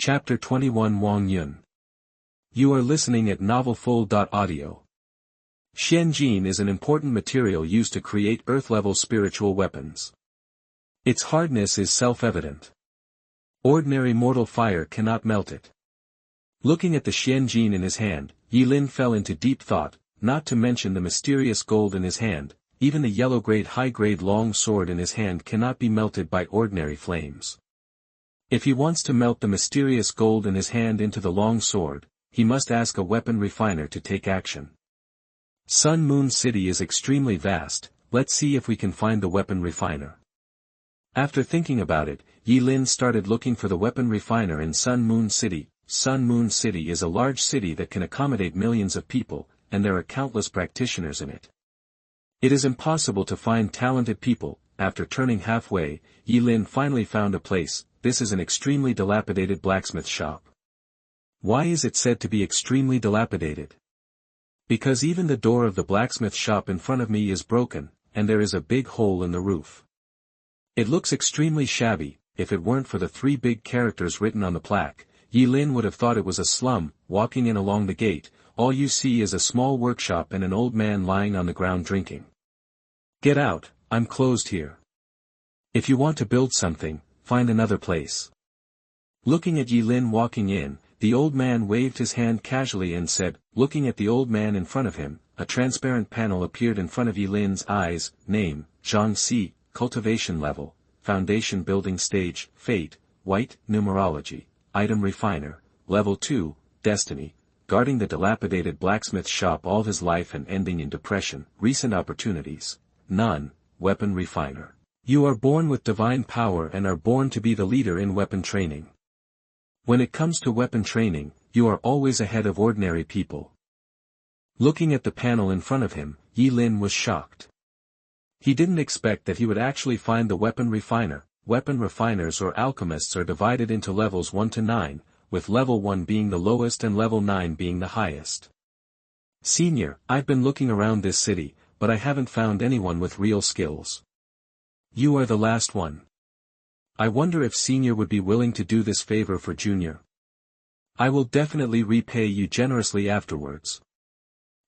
Chapter 21 Wang Yun. You are listening at novelfull.audio. Xianjin is an important material used to create Earth-level spiritual weapons. Its hardness is self-evident. Ordinary mortal fire cannot melt it. Looking at the Xianjin in his hand, Yilin fell into deep thought, not to mention the mysterious gold in his hand. Even the yellow-grade high-grade long sword in his hand cannot be melted by ordinary flames. If he wants to melt the mysterious gold in his hand into the long sword, he must ask a weapon refiner to take action. Sun Moon City is extremely vast, let's see if we can find the weapon refiner. After thinking about it, Yilin started looking for the weapon refiner in Sun Moon City. Sun Moon City is a large city that can accommodate millions of people, and there are countless practitioners in it. It is impossible to find talented people. After turning halfway, Yilin finally found a place. This is an extremely dilapidated blacksmith shop. Why is it said to be extremely dilapidated? Because even the door of the blacksmith shop in front of me is broken, and there is a big hole in the roof. It looks extremely shabby. If it weren't for the three big characters written on the plaque, Yilin would have thought it was a slum. Walking in along the gate, all you see is a small workshop and an old man lying on the ground drinking. Get out, I'm closed here. If you want to build something, find another place. Looking at Yilin walking in, the old man waved his hand casually and said, looking at the old man in front of him, a transparent panel appeared in front of Yilin's eyes. Name, Zhang Xiao, Cultivation Level, Foundation Building Stage, Fate, White, Numerology, Item Refiner, Level 2, Destiny, guarding the dilapidated blacksmith shop all his life and ending in depression. Recent opportunities, none. Weapon refiner. You are born with divine power and are born to be the leader in weapon training. When it comes to weapon training, you are always ahead of ordinary people. Looking at the panel in front of him, Yilin was shocked. He didn't expect that he would actually find the weapon refiner. Weapon refiners or alchemists are divided into levels 1 to 9, with level 1 being the lowest and level 9 being the highest. Senior, I've been looking around this city, but I haven't found anyone with real skills. You are the last one. I wonder if Senior would be willing to do this favor for Junior. I will definitely repay you generously afterwards.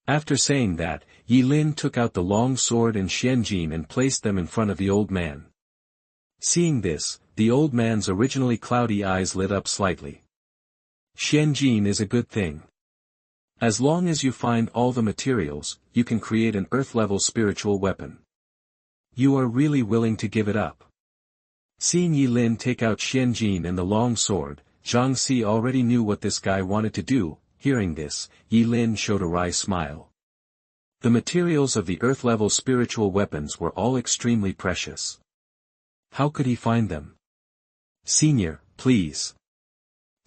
After saying that, Yilin took out the long sword and Xianjin and placed them in front of the old man. Seeing this, the old man's originally cloudy eyes lit up slightly. Xianjin is a good thing. As long as you find all the materials, you can create an earth-level spiritual weapon. You are really willing to give it up. Seeing Yilin take out Xianjin and the long sword, Zhang Xiao already knew what this guy wanted to do. Hearing this, Yilin showed a wry smile. The materials of the earth-level spiritual weapons were all extremely precious. How could he find them? Senior, please.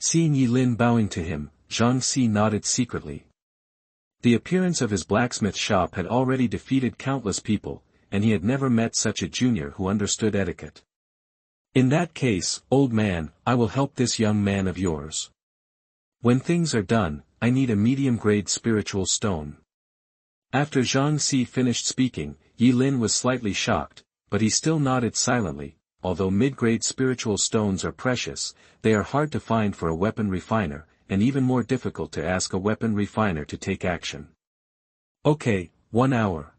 Seeing Yilin bowing to him, Zhang Xiao nodded secretly. The appearance of his blacksmith shop had already defeated countless people, and he had never met such a junior who understood etiquette. In that case, old man, I will help this young man of yours. When things are done, I need a medium-grade spiritual stone. After Zhang Xiao finished speaking, Yilin was slightly shocked, but he still nodded silently. Although mid-grade spiritual stones are precious, they are hard to find for a weapon refiner, and even more difficult to ask a weapon refiner to take action. Okay, 1 hour.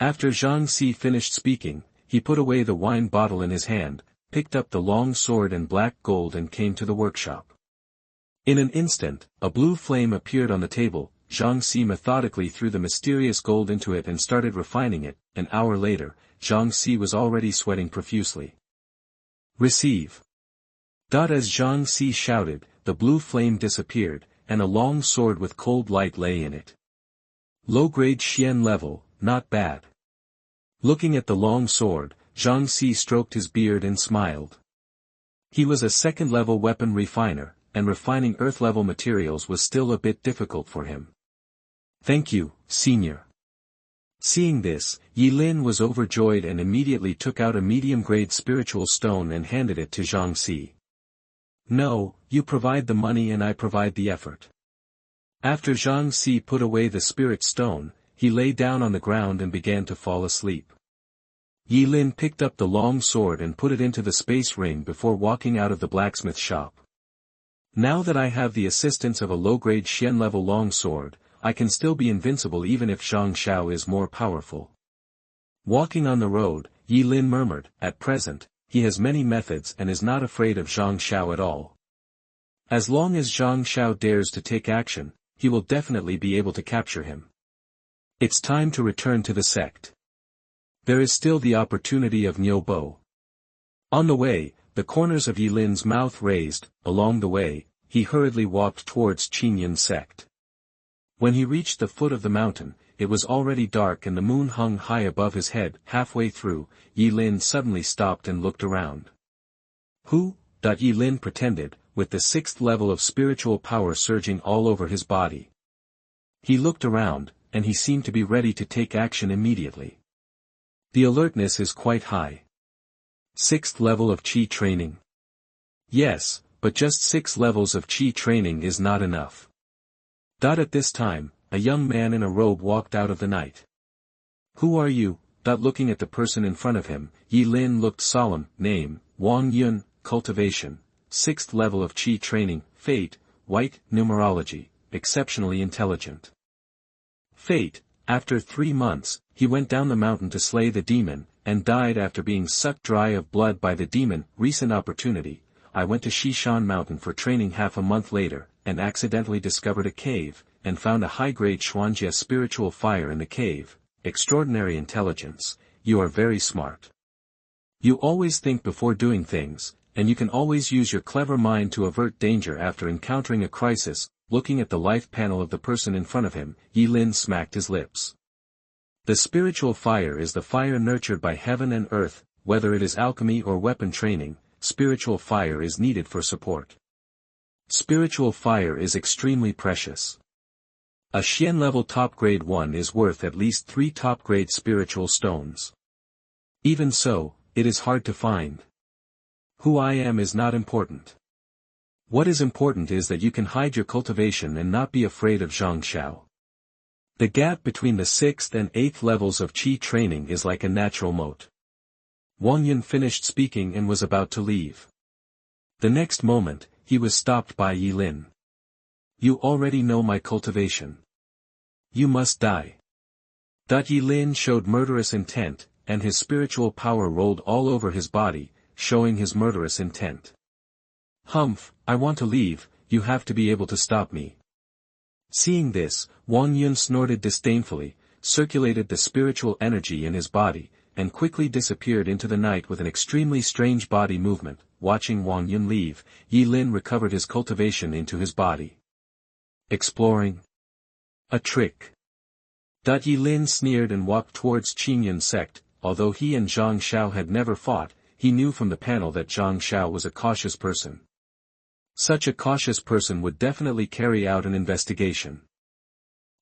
After Zhang Xiao finished speaking, he put away the wine bottle in his hand, picked up the long sword and black gold and came to the workshop. In an instant, a blue flame appeared on the table. Zhang Xiao methodically threw the mysterious gold into it and started refining it. An hour later, Zhang Xiao was already sweating profusely. Receive. As Zhang Xiao shouted, the blue flame disappeared, and a long sword with cold light lay in it. Low-grade Xian level, not bad. Looking at the long sword, Zhang Xiao stroked his beard and smiled. He was a second-level weapon refiner, and refining earth-level materials was still a bit difficult for him. Thank you, Senior. Seeing this, Yilin was overjoyed and immediately took out a medium-grade spiritual stone and handed it to Zhang Xiao. No, you provide the money and I provide the effort. After Zhang Xiao put away the spirit stone, he lay down on the ground and began to fall asleep. Yilin picked up the long sword and put it into the space ring before walking out of the blacksmith shop. Now that I have the assistance of a low-grade Xian-level longsword, I can still be invincible even if Zhang Xiao is more powerful. Walking on the road, Yi Lin murmured, at present, he has many methods and is not afraid of Zhang Xiao at all. As long as Zhang Xiao dares to take action, he will definitely be able to capture him. It's time to return to the sect. There is still the opportunity of Niubo. On the way, the corners of Yi Lin's mouth raised. Along the way, he hurriedly walked towards Qinyan's sect. When he reached the foot of the mountain, it was already dark and the moon hung high above his head. Halfway through, Yi Lin suddenly stopped and looked around. Who? Yi Lin pretended, with the 6th level of spiritual power surging all over his body. He looked around, and he seemed to be ready to take action immediately. The alertness is quite high. 6th level of Qi training. Yes, but just 6 levels of Qi training is not enough. At this time, a young man in a robe walked out of the night. Who are you? Looking at the person in front of him, Yi Lin looked solemn. Name, Wang Yun, Cultivation, 6th level of Qi training, Fate, White, Numerology, exceptionally intelligent. Fate, after 3 months, he went down the mountain to slay the demon, and died after being sucked dry of blood by the demon. Recent opportunity, I went to Xishan Mountain for training half a month later, and accidentally discovered a cave, and found a high-grade Xuanjie spiritual fire in the cave. Extraordinary intelligence, you are very smart. You always think before doing things, and you can always use your clever mind to avert danger after encountering a crisis. Looking at the life panel of the person in front of him, Yi Lin smacked his lips. The spiritual fire is the fire nurtured by heaven and earth. Whether it is alchemy or weapon training, spiritual fire is needed for support. Spiritual fire is extremely precious. A Xian level top grade 1 is worth at least 3 top grade spiritual stones. Even so, it is hard to find. Who I am is not important. What is important is that you can hide your cultivation and not be afraid of Zhang Xiao. The gap between the 6th and 8th levels of Qi training is like a natural moat. Wang Yun finished speaking and was about to leave. The next moment, he was stopped by Yi Lin. You already know my cultivation. You must die. Yi Lin showed murderous intent, and his spiritual power rolled all over his body, showing his murderous intent. Humph, I want to leave, you have to be able to stop me. Seeing this, Wang Yun snorted disdainfully, circulated the spiritual energy in his body, and quickly disappeared into the night with an extremely strange body movement. Watching Wang Yun leave, Yi Lin recovered his cultivation into his body. Exploring? A trick. Yi Lin sneered and walked towards Qinyan's sect. Although he and Zhang Xiao had never fought, he knew from the panel that Zhang Xiao was a cautious person. Such a cautious person would definitely carry out an investigation.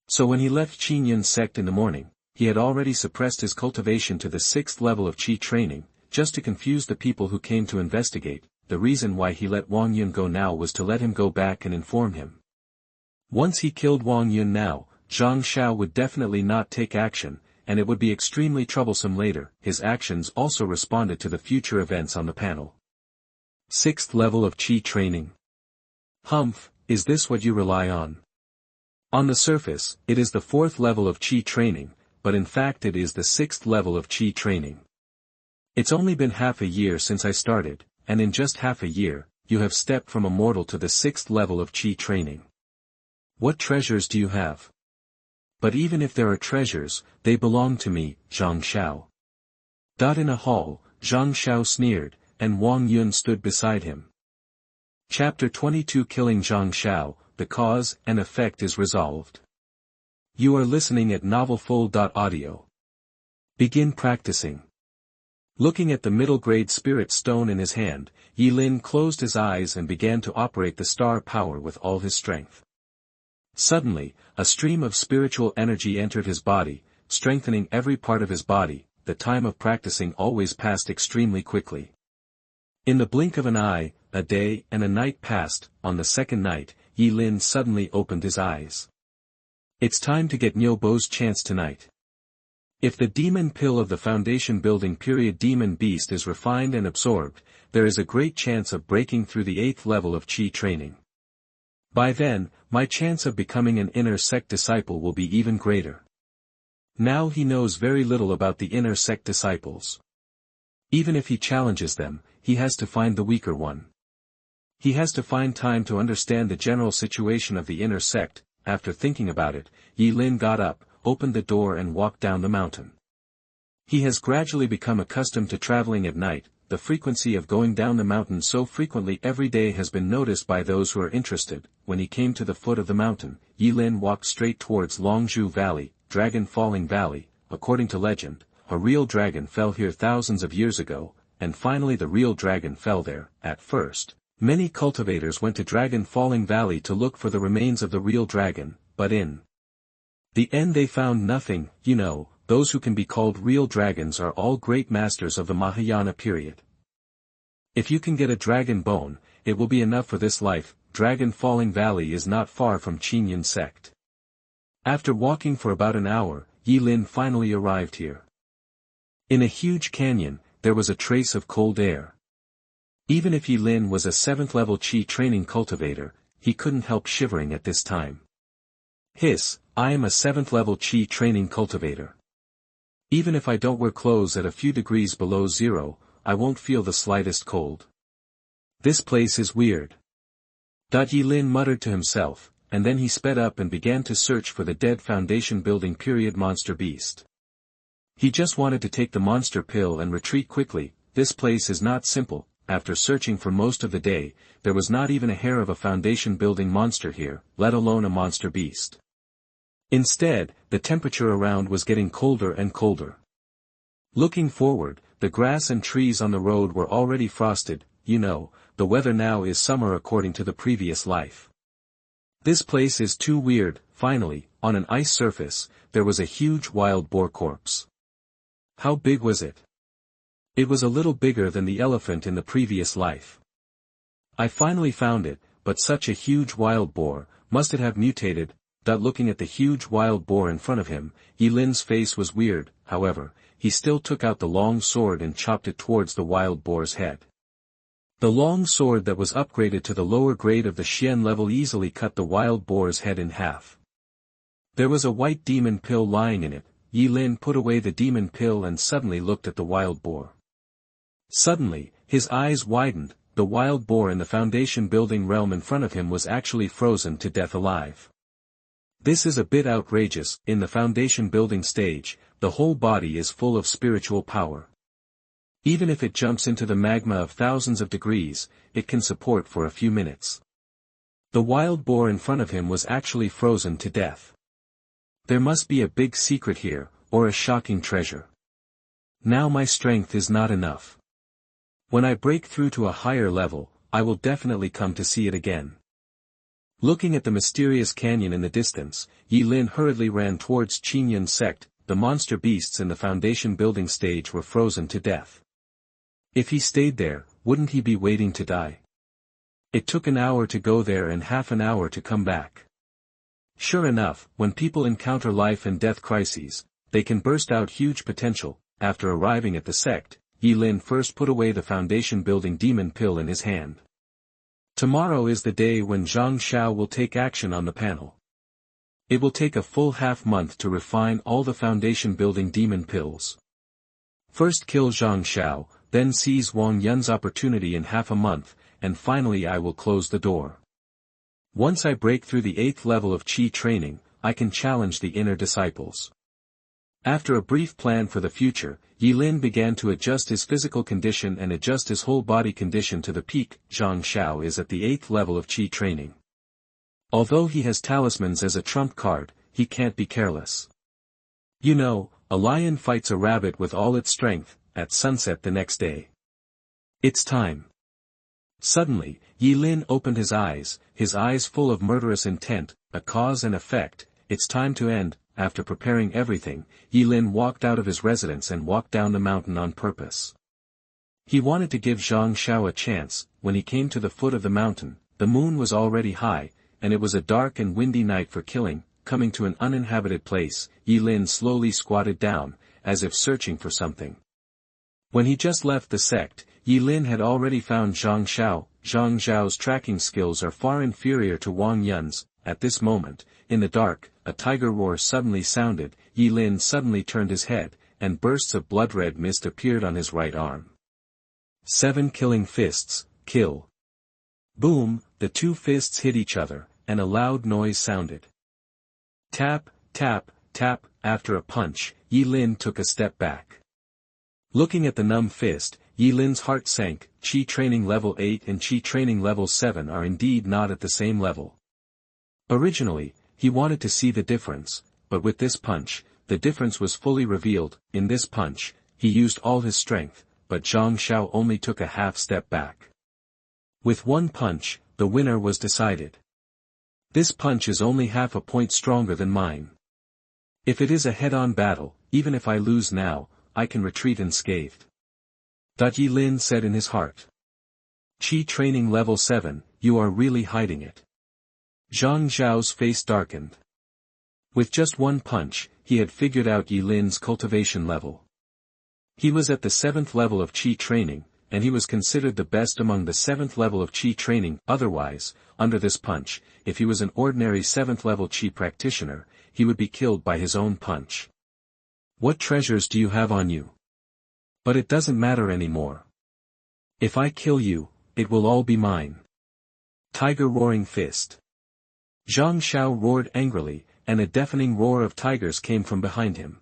So when he left Qinyan's sect in the morning, he had already suppressed his cultivation to the 6th level of Qi training, just to confuse the people who came to investigate. The reason why he let Wang Yun go now was to let him go back and inform him. Once he killed Wang Yun now, Zhang Xiao would definitely not take action, and it would be extremely troublesome later. His actions also responded to the future events on the panel. 6th level of Qi training. Humph, is this what you rely on? On the surface, it is the 4th level of Qi training, but in fact it is the 6th level of Qi training. It's only been half a year since I started, and in just half a year, you have stepped from a mortal to the 6th level of Qi training. What treasures do you have? But even if there are treasures, they belong to me, Zhang Xiao. In a hall, Zhang Xiao sneered, and Wang Yun stood beside him. Chapter 22 Killing Zhang Xiao, the cause and effect is resolved. You are listening at novelfull.audio. Begin practicing. Looking at the middle-grade spirit stone in his hand, Yi Lin closed his eyes and began to operate the star power with all his strength. Suddenly, a stream of spiritual energy entered his body, strengthening every part of his body. The time of practicing always passed extremely quickly. In the blink of an eye, a day and a night passed. On the second night, Yi Lin suddenly opened his eyes. It's time to get Niubo's chance tonight. If the demon pill of the foundation building period demon beast is refined and absorbed, there is a great chance of breaking through the 8th level of Qi training. By then, my chance of becoming an inner sect disciple will be even greater. Now he knows very little about the inner sect disciples. Even if he challenges them, he has to find the weaker one. He has to find time to understand the general situation of the inner sect. After thinking about it, Yi Lin got up, opened the door and walked down the mountain. He has gradually become accustomed to traveling at night. The frequency of going down the mountain so frequently every day has been noticed by those who are interested. When he came to the foot of the mountain, Yi Lin walked straight towards Longzhu Valley, Dragon Falling Valley. According to legend, a real dragon fell here thousands of years ago, and finally the real dragon fell there. At first, many cultivators went to Dragon Falling Valley to look for the remains of the real dragon, but in the end they found nothing. Those who can be called real dragons are all great masters of the Mahayana period. If you can get a dragon bone, it will be enough for this life. Dragon Falling Valley is not far from Qinyan sect. After walking for about an hour, Yi Lin finally arrived here. In a huge canyon, there was a trace of cold air. Even if Yi Lin was a 7th level Qi training cultivator, he couldn't help shivering at this time. I am a 7th level Qi training cultivator. Even if I don't wear clothes at a few degrees below zero, I won't feel the slightest cold. This place is weird. Yi Lin muttered to himself, and then he sped up and began to search for the dead Foundation building period monster beast. He just wanted to take the monster pill and retreat quickly. This place is not simple. After searching for most of the day, there was not even a hair of a Foundation building monster here, let alone a monster beast. Instead, the temperature around was getting colder and colder. Looking forward, the grass and trees on the road were already frosted. The weather now is summer according to the previous life. This place is too weird. Finally, on an ice surface, there was a huge wild boar corpse. How big was it? It was a little bigger than the elephant in the previous life. I finally found it, but such a huge wild boar, must it have mutated? Looking at the huge wild boar in front of him, Yi Lin's face was weird. However, he still took out the long sword and chopped it towards the wild boar's head. The long sword that was upgraded to the lower grade of the Xian level easily cut the wild boar's head in half. There was a white demon pill lying in it. Yi Lin put away the demon pill and suddenly looked at the wild boar. Suddenly, his eyes widened. The wild boar in the Foundation building realm in front of him was actually frozen to death alive. This is a bit outrageous. In the Foundation building stage, the whole body is full of spiritual power. Even if it jumps into the magma of thousands of degrees, it can support for a few minutes. The wild boar in front of him was actually frozen to death. There must be a big secret here, or a shocking treasure. Now my strength is not enough. When I break through to a higher level, I will definitely come to see it again. Looking at the mysterious canyon in the distance, Yi Lin hurriedly ran towards Qinyan sect. The monster beasts in the Foundation building stage were frozen to death. If he stayed there, wouldn't he be waiting to die? It took an hour to go there and half an hour to come back. Sure enough, when people encounter life and death crises, they can burst out huge potential. After arriving at the sect, Yi Lin first put away the Foundation building demon pill in his hand. Tomorrow is the day when Zhang Xiao will take action on the panel. It will take a full half-month to refine all the Foundation building demon pills. First kill Zhang Xiao, then seize Wang Yun's opportunity in half a month, and finally I will close the door. Once I break through the 8th level of Qi training, I can challenge the inner disciples. After a brief plan for the future, Yi Lin began to adjust his physical condition and adjust his whole body condition to the peak. Zhang Xiao is at the 8th level of Qi training. Although he has talismans as a trump card, he can't be careless. A lion fights a rabbit with all its strength. At sunset the next day. It's time. Suddenly, Yi Lin opened his eyes full of murderous intent, a cause and effect. It's time to end. After preparing everything, Yi Lin walked out of his residence and walked down the mountain on purpose. He wanted to give Zhang Xiao a chance. When he came to the foot of the mountain, the moon was already high, and it was a dark and windy night for killing. Coming to an uninhabited place, Yi Lin slowly squatted down, as if searching for something. When he just left the sect, Yi Lin had already found Zhang Xiao. Zhang Xiao's tracking skills are far inferior to Wang Yun's. At this moment, in the dark, a tiger roar suddenly sounded. Yi Lin suddenly turned his head, and bursts of blood-red mist appeared on his right arm. 7 killing fists, kill. Boom, the two fists hit each other, and a loud noise sounded. Tap, tap, tap. After a punch, Yi Lin took a step back. Looking at the numb fist, Yi Lin's heart sank. Qi training level 8 and Qi training level 7 are indeed not at the same level. Originally, he wanted to see the difference, but with this punch, the difference was fully revealed. In this punch, he used all his strength, but Zhang Xiao only took a half step back. With one punch, the winner was decided. This punch is only half a point stronger than mine. If it is a head-on battle, even if I lose now, I can retreat unscathed. Yi Lin said in his heart. Qi training level 7, you are really hiding it. Zhang Xiao's face darkened. With just one punch, he had figured out Yi Lin's cultivation level. He was at the 7th level of Qi training, and he was considered the best among the 7th level of Qi training. Otherwise, under this punch, if he was an ordinary 7th level Qi practitioner, he would be killed by his own punch. What treasures do you have on you? But it doesn't matter anymore. If I kill you, it will all be mine. Tiger roaring fist. Zhang Xiao roared angrily, and a deafening roar of tigers came from behind him.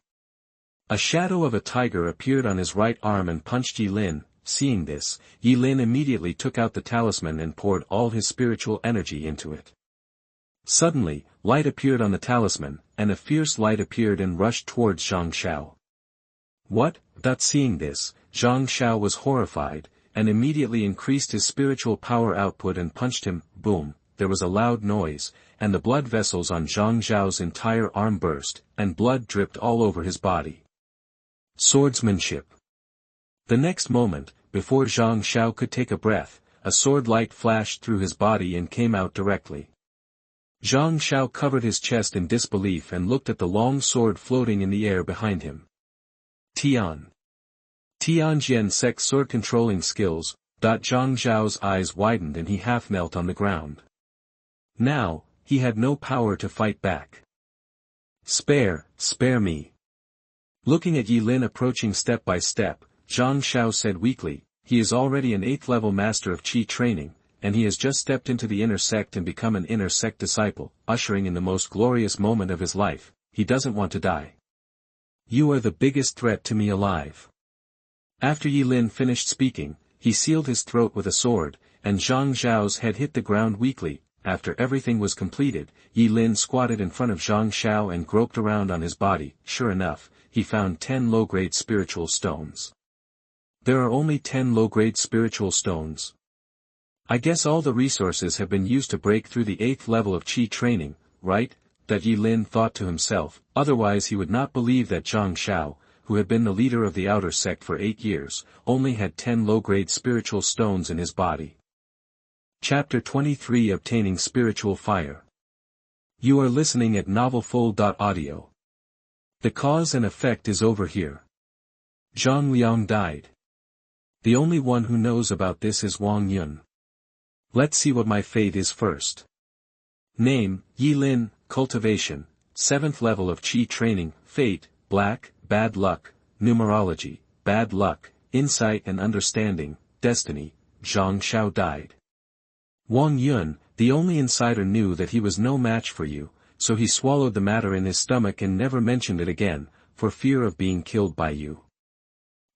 A shadow of a tiger appeared on his right arm and punched Yi Lin. Seeing this, Yi Lin immediately took out the talisman and poured all his spiritual energy into it. Suddenly, light appeared on the talisman, and a fierce light appeared and rushed towards Zhang Xiao. What? Seeing this, Zhang Xiao was horrified, and immediately increased his spiritual power output and punched him. Boom, there was a loud noise, and the blood vessels on Zhang Xiao's entire arm burst, and blood dripped all over his body. Swordsmanship. The next moment, before Zhang Xiao could take a breath, a sword light flashed through his body and came out directly. Zhang Xiao covered his chest in disbelief and looked at the long sword floating in the air behind him. Tian. Tianjian Sec sword controlling skills. Zhang Xiao's eyes widened and he half knelt on the ground. Now, he had no power to fight back. Spare me. Looking at Yi Lin approaching step by step, Zhang Xiao said weakly, he is already an 8th level master of Qi training, and he has just stepped into the inner sect and become an inner sect disciple, ushering in the most glorious moment of his life. He doesn't want to die. You are the biggest threat to me alive. After Yi Lin finished speaking, he sealed his throat with a sword, and Zhang Xiao's head hit the ground weakly. After everything was completed, Yi Lin squatted in front of Zhang Xiao and groped around on his body. Sure enough, he found 10 low-grade spiritual stones. There are only 10 low-grade spiritual stones. I guess all the resources have been used to break through the 8th level of Qi training, right? Yi Lin thought to himself, otherwise he would not believe that Zhang Xiao, who had been the leader of the outer sect for 8 years, only had 10 low-grade spiritual stones in his body. Chapter 23 Obtaining Spiritual Fire. You are listening at novelfull.audio. The cause and effect is over here. Zhang Liang died. The only one who knows about this is Wang Yun. Let's see what my fate is first. Name, Yi Lin, Cultivation, 7th level of Qi training. Fate, Black, Bad Luck, Numerology, Bad Luck, Insight and Understanding, Destiny. Zhang Xiao died. Wang Yun, the only insider, knew that he was no match for you, so he swallowed the matter in his stomach and never mentioned it again, for fear of being killed by you.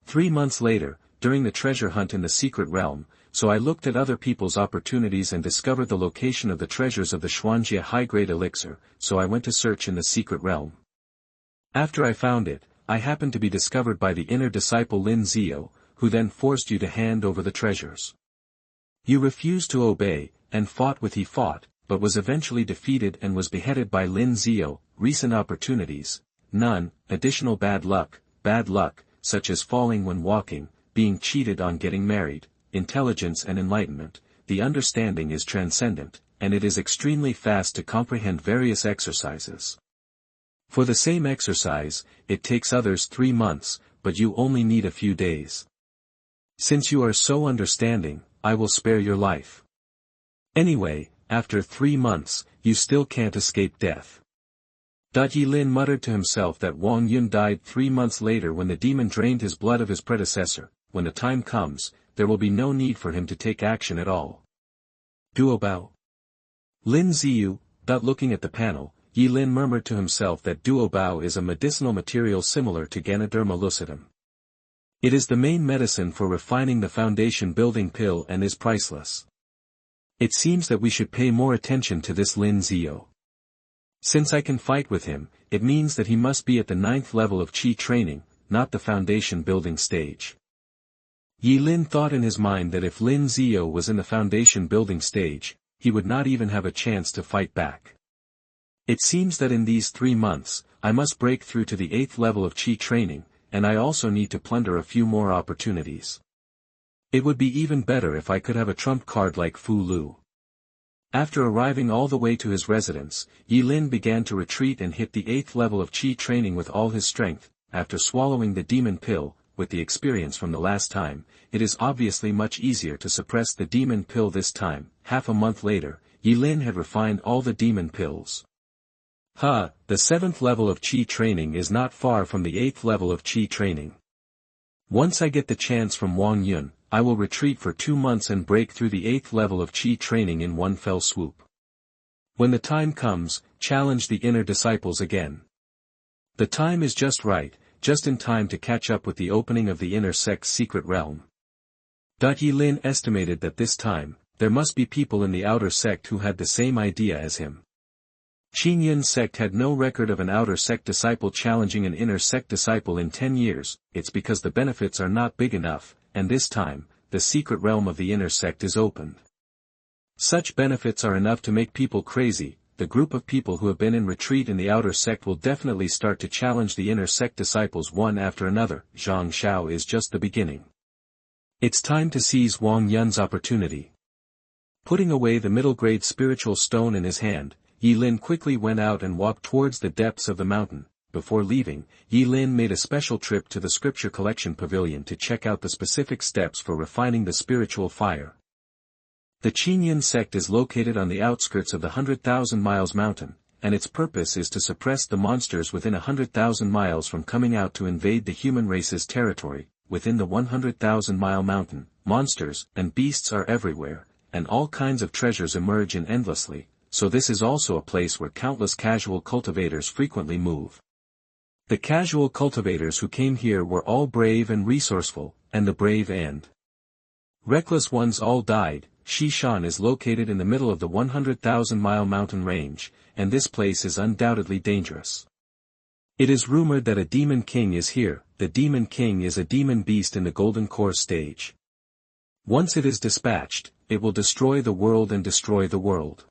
3 months later, during the treasure hunt in the secret realm, so I looked at other people's opportunities and discovered the location of the treasures of the Xuanjie high-grade elixir, so I went to search in the secret realm. After I found it, I happened to be discovered by the inner disciple Lin Ziyou, who then forced you to hand over the treasures. You refused to obey, and fought, but was eventually defeated and was beheaded by Lin Ziyou. Recent opportunities, none. Additional bad luck, such as falling when walking, being cheated on getting married, intelligence and enlightenment. The understanding is transcendent, and it is extremely fast to comprehend various exercises. For the same exercise, it takes others 3 months, but you only need a few days. Since you are so understanding, I will spare your life. Anyway, after 3 months, you still can't escape death. Yilin muttered to himself that Wang Yun died 3 months later when the demon drained his blood of his predecessor. When the time comes, there will be no need for him to take action at all. Gou Dao. Lin Ziyou. Looking at the panel, Yilin murmured to himself that Gou Dao is a medicinal material similar to Ganoderma lucidum. It is the main medicine for refining the foundation building pill and is priceless. It seems that we should pay more attention to this Lin Ziyou. Since I can fight with him, it means that he must be at the 9th level of Qi training, not the foundation building stage. Yilin thought in his mind that if Lin Ziyou was in the foundation building stage, he would not even have a chance to fight back. It seems that in these 3 months, I must break through to the 8th level of Qi training, and I also need to plunder a few more opportunities. It would be even better if I could have a trump card like Fu Lu. After arriving all the way to his residence, Yilin began to retreat and hit the 8th level of Qi training with all his strength. After swallowing the demon pill, with the experience from the last time, it is obviously much easier to suppress the demon pill this time. Half a month later, Yilin had refined all the demon pills. The 7th level of Qi training is not far from the 8th level of Qi training. Once I get the chance from Wang Yun, I will retreat for 2 months and break through the 8th level of Qi training in one fell swoop. When the time comes, challenge the inner disciples again. The time is just right, just in time to catch up with the opening of the inner sect's secret realm. Yilin estimated that this time, there must be people in the outer sect who had the same idea as him. Qingyun sect had no record of an outer sect disciple challenging an inner sect disciple in 10 years, it's because the benefits are not big enough, and this time, the secret realm of the inner sect is opened. Such benefits are enough to make people crazy. The group of people who have been in retreat in the outer sect will definitely start to challenge the inner sect disciples one after another. Zhang Xiao is just the beginning. It's time to seize Wang Yun's opportunity. Putting away the middle-grade spiritual stone in his hand, Yilin quickly went out and walked towards the depths of the mountain. Before leaving, Yilin made a special trip to the scripture collection pavilion to check out the specific steps for refining the spiritual fire. The Qingyun sect is located on the outskirts of the 100,000 Miles mountain, and its purpose is to suppress the monsters within 100,000 miles from coming out to invade the human race's territory. Within the 100,000 mile mountain, monsters and beasts are everywhere, and all kinds of treasures emerge endlessly, so this is also a place where countless casual cultivators frequently move. The casual cultivators who came here were all brave and resourceful, and the brave and reckless ones all died. Xishan is located in the middle of the 100,000 mile mountain range, and this place is undoubtedly dangerous. It is rumored that a demon king is here. The demon king is a demon beast in the golden core stage. Once it is dispatched, it will destroy the world and destroy the world.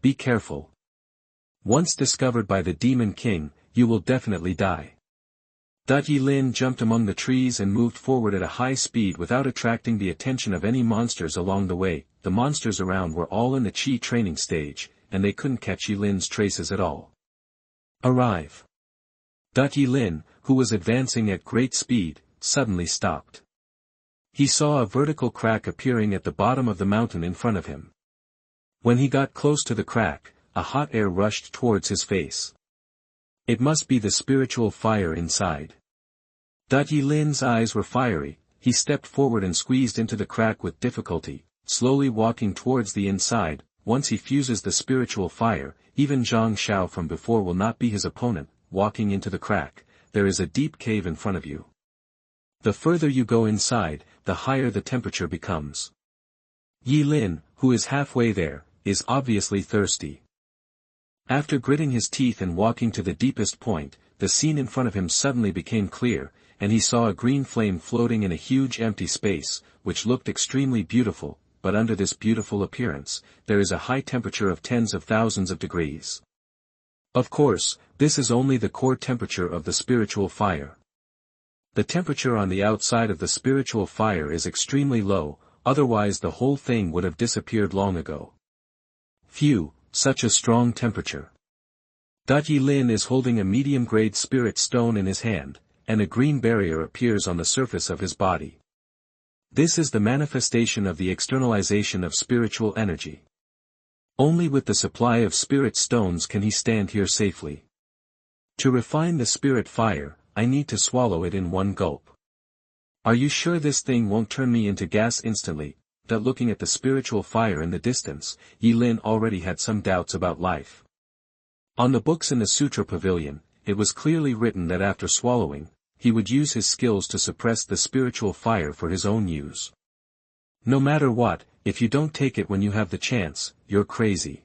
Be careful. Once discovered by the demon king, you will definitely die. Yilin jumped among the trees and moved forward at a high speed without attracting the attention of any monsters along the way. The monsters around were all in the Qi training stage, and they couldn't catch Yilin's traces at all. Arrive. Yilin, who was advancing at great speed, suddenly stopped. He saw a vertical crack appearing at the bottom of the mountain in front of him. When he got close to the crack, a hot air rushed towards his face. It must be the spiritual fire inside. Yilin's eyes were fiery. He stepped forward and squeezed into the crack with difficulty, slowly walking towards the inside. Once he fuses the spiritual fire, even Zhang Xiao from before will not be his opponent. Walking into the crack, there is a deep cave in front of you. The further you go inside, the higher the temperature becomes. Yilin, who is halfway there, is obviously thirsty. After gritting his teeth and walking to the deepest point, the scene in front of him suddenly became clear, and he saw a green flame floating in a huge empty space, which looked extremely beautiful, but under this beautiful appearance, there is a high temperature of tens of thousands of degrees. Of course, this is only the core temperature of the spiritual fire. The temperature on the outside of the spiritual fire is extremely low, otherwise the whole thing would have disappeared long ago. Phew, such a strong temperature. Yilin is holding a medium-grade spirit stone in his hand, and a green barrier appears on the surface of his body. This is the manifestation of the externalization of spiritual energy. Only with the supply of spirit stones can he stand here safely. To refine the spirit fire, I need to swallow it in one gulp. Are you sure this thing won't turn me into gas instantly? That looking at the spiritual fire in the distance, Yi Lin already had some doubts about life. On the books in the Sutra Pavilion, it was clearly written that after swallowing, he would use his skills to suppress the spiritual fire for his own use. No matter what, if you don't take it when you have the chance, you're crazy.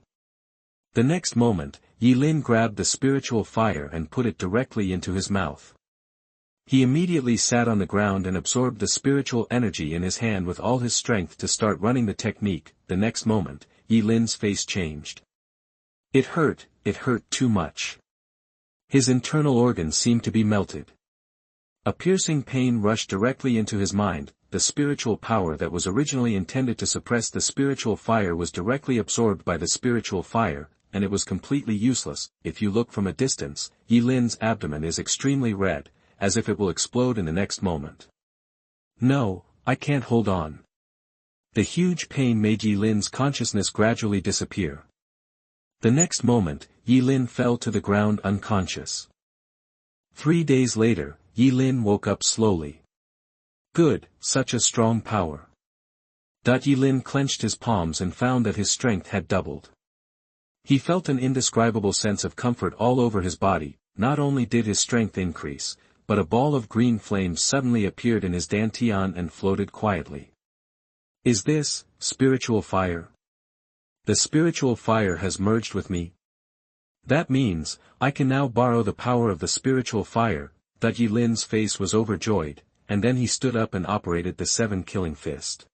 The next moment, Yi Lin grabbed the spiritual fire and put it directly into his mouth. He immediately sat on the ground and absorbed the spiritual energy in his hand with all his strength to start running the technique. The next moment, Yi Lin's face changed. It hurt too much. His internal organs seemed to be melted. A piercing pain rushed directly into his mind. The spiritual power that was originally intended to suppress the spiritual fire was directly absorbed by the spiritual fire, and it was completely useless. If you look from a distance, Yi Lin's abdomen is extremely red, as if it will explode in the next moment. No, I can't hold on. The huge pain made Yi Lin's consciousness gradually disappear. The next moment, Yi Lin fell to the ground unconscious. 3 days later, Yi Lin woke up slowly. Good, such a strong power. Yi Lin clenched his palms and found that his strength had doubled. He felt an indescribable sense of comfort all over his body. Not only did his strength increase, but a ball of green flames suddenly appeared in his dantian and floated quietly. Is this spiritual fire? The spiritual fire has merged with me. That means, I can now borrow the power of the spiritual fire. Yi Lin's face was overjoyed, and then he stood up and operated the 7 killing fist.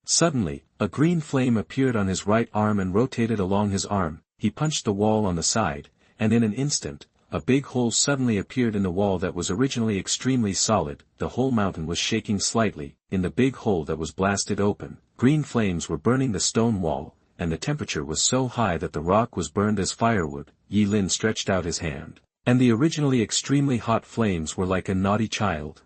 Suddenly, a green flame appeared on his right arm and rotated along his arm. He punched the wall on the side, and in an instant, a big hole suddenly appeared in the wall that was originally extremely solid. The whole mountain was shaking slightly. In the big hole that was blasted open, green flames were burning the stone wall, and the temperature was so high that the rock was burned as firewood. Yi Lin stretched out his hand, and the originally extremely hot flames were like a naughty child.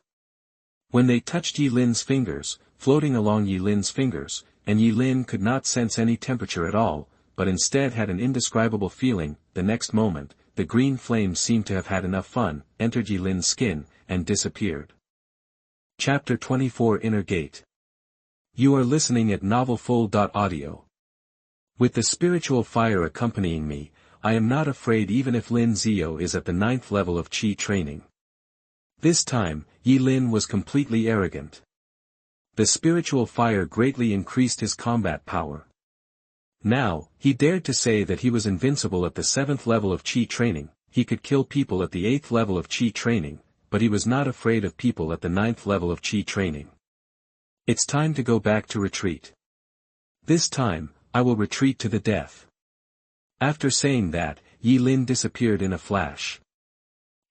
When they touched Yi Lin's fingers, floating along Yi Lin's fingers, and Yi Lin could not sense any temperature at all, but instead had an indescribable feeling. The next moment, the green flames seemed to have had enough fun, entered Yi Lin's skin, and disappeared. Chapter 24 Inner Gate. You are listening at novelfull.audio. With the spiritual fire accompanying me, I am not afraid even if Lin Ziyou is at the 9th level of Qi training. This time, Yi Lin was completely arrogant. The spiritual fire greatly increased his combat power. Now, he dared to say that he was invincible at the 7th level of Qi training. He could kill people at the 8th level of Qi training, but he was not afraid of people at the 9th level of Qi training. It's time to go back to retreat. This time, I will retreat to the death. After saying that, Yi Lin disappeared in a flash.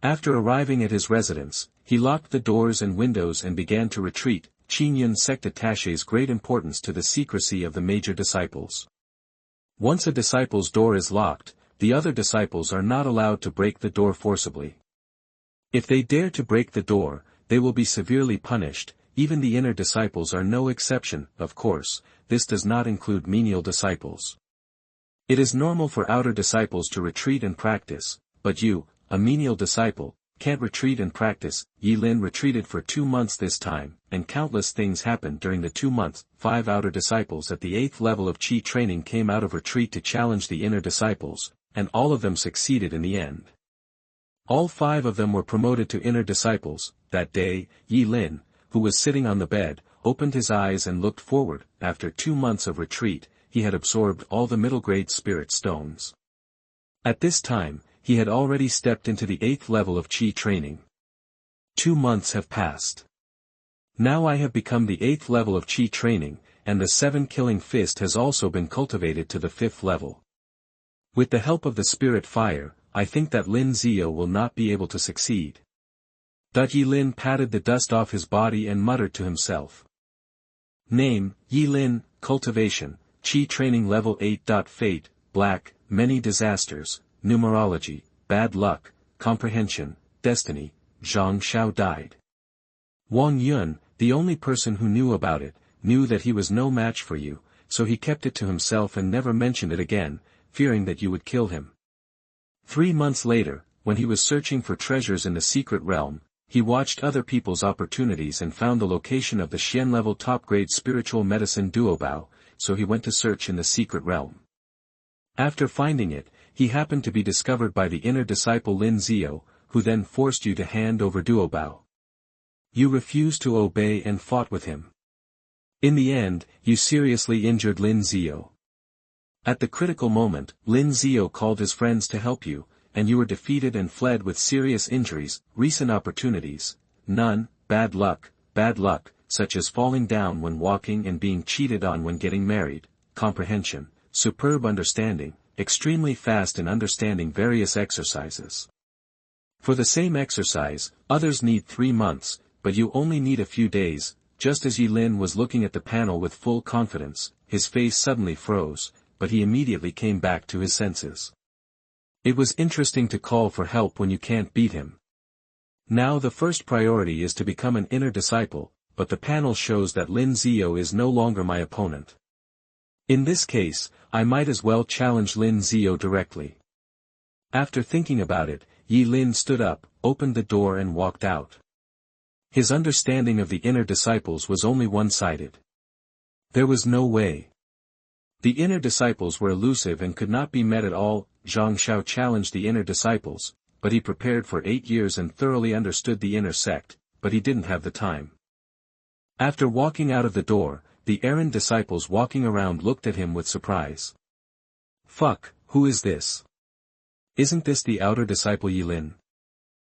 After arriving at his residence, he locked the doors and windows and began to retreat. Qingyun sect attaches great importance to the secrecy of the major disciples. Once a disciple's door is locked, the other disciples are not allowed to break the door forcibly. If they dare to break the door, they will be severely punished. Even the inner disciples are no exception. Of course, this does not include menial disciples. It is normal for outer disciples to retreat and practice, but you, a menial disciple, can't retreat and practice. Yi Lin retreated for 2 months this time, and countless things happened during the 2 months. 5 outer disciples at the 8th level of Qi training came out of retreat to challenge the inner disciples, and all of them succeeded in the end. All 5 of them were promoted to inner disciples. That day, Yi Lin, who was sitting on the bed, opened his eyes and looked forward. After 2 months of retreat, he had absorbed all the middle-grade spirit stones. At this time, he had already stepped into the 8th level of Qi training. 2 months have passed. Now I have become the 8th level of Qi training, and the 7 killing fist has also been cultivated to the 5th level. With the help of the spirit fire, I think that Lin Ziyou will not be able to succeed. Yi Lin patted the dust off his body and muttered to himself. Name, Yi Lin, Cultivation, Qi Training Level 8. Fate, Black, Many Disasters, Numerology, Bad Luck, Comprehension, Destiny, Zhang Xiao died. Wang Yun, The only person who knew about it, knew that he was no match for you, so he kept it to himself and never mentioned it again, fearing that you would kill him. 3 months later, when he was searching for treasures in the secret realm, he watched other people's opportunities and found the location of the Xian level top-grade spiritual medicine Duobao, so he went to search in the secret realm. After finding it, he happened to be discovered by the inner disciple Lin Ziyou, who then forced you to hand over Duobao. You refused to obey and fought with him. In the end, you seriously injured Lin Ziyou. At the critical moment, Lin Ziyou called his friends to help you, and you were defeated and fled with serious injuries, recent opportunities, none, bad luck, such as falling down when walking and being cheated on when getting married, comprehension, superb understanding, extremely fast in understanding various exercises. For the same exercise, others need 3 months, but you only need a few days. Just as Yi Lin was looking at the panel with full confidence, his face suddenly froze, but he immediately came back to his senses. It was interesting to call for help when you can't beat him. Now the first priority is to become an inner disciple, but the panel shows that Lin Ziyou is no longer my opponent. In this case, I might as well challenge Lin Ziyou directly. After thinking about it, Yi Lin stood up, opened the door and walked out. His understanding of the inner disciples was only one-sided. There was no way. The inner disciples were elusive and could not be met at all. Zhang Xiao challenged the inner disciples, but he prepared for 8 years and thoroughly understood the inner sect, but he didn't have the time. After walking out of the door, the errand disciples walking around looked at him with surprise. Fuck, who is this? Isn't this the outer disciple Yi Lin?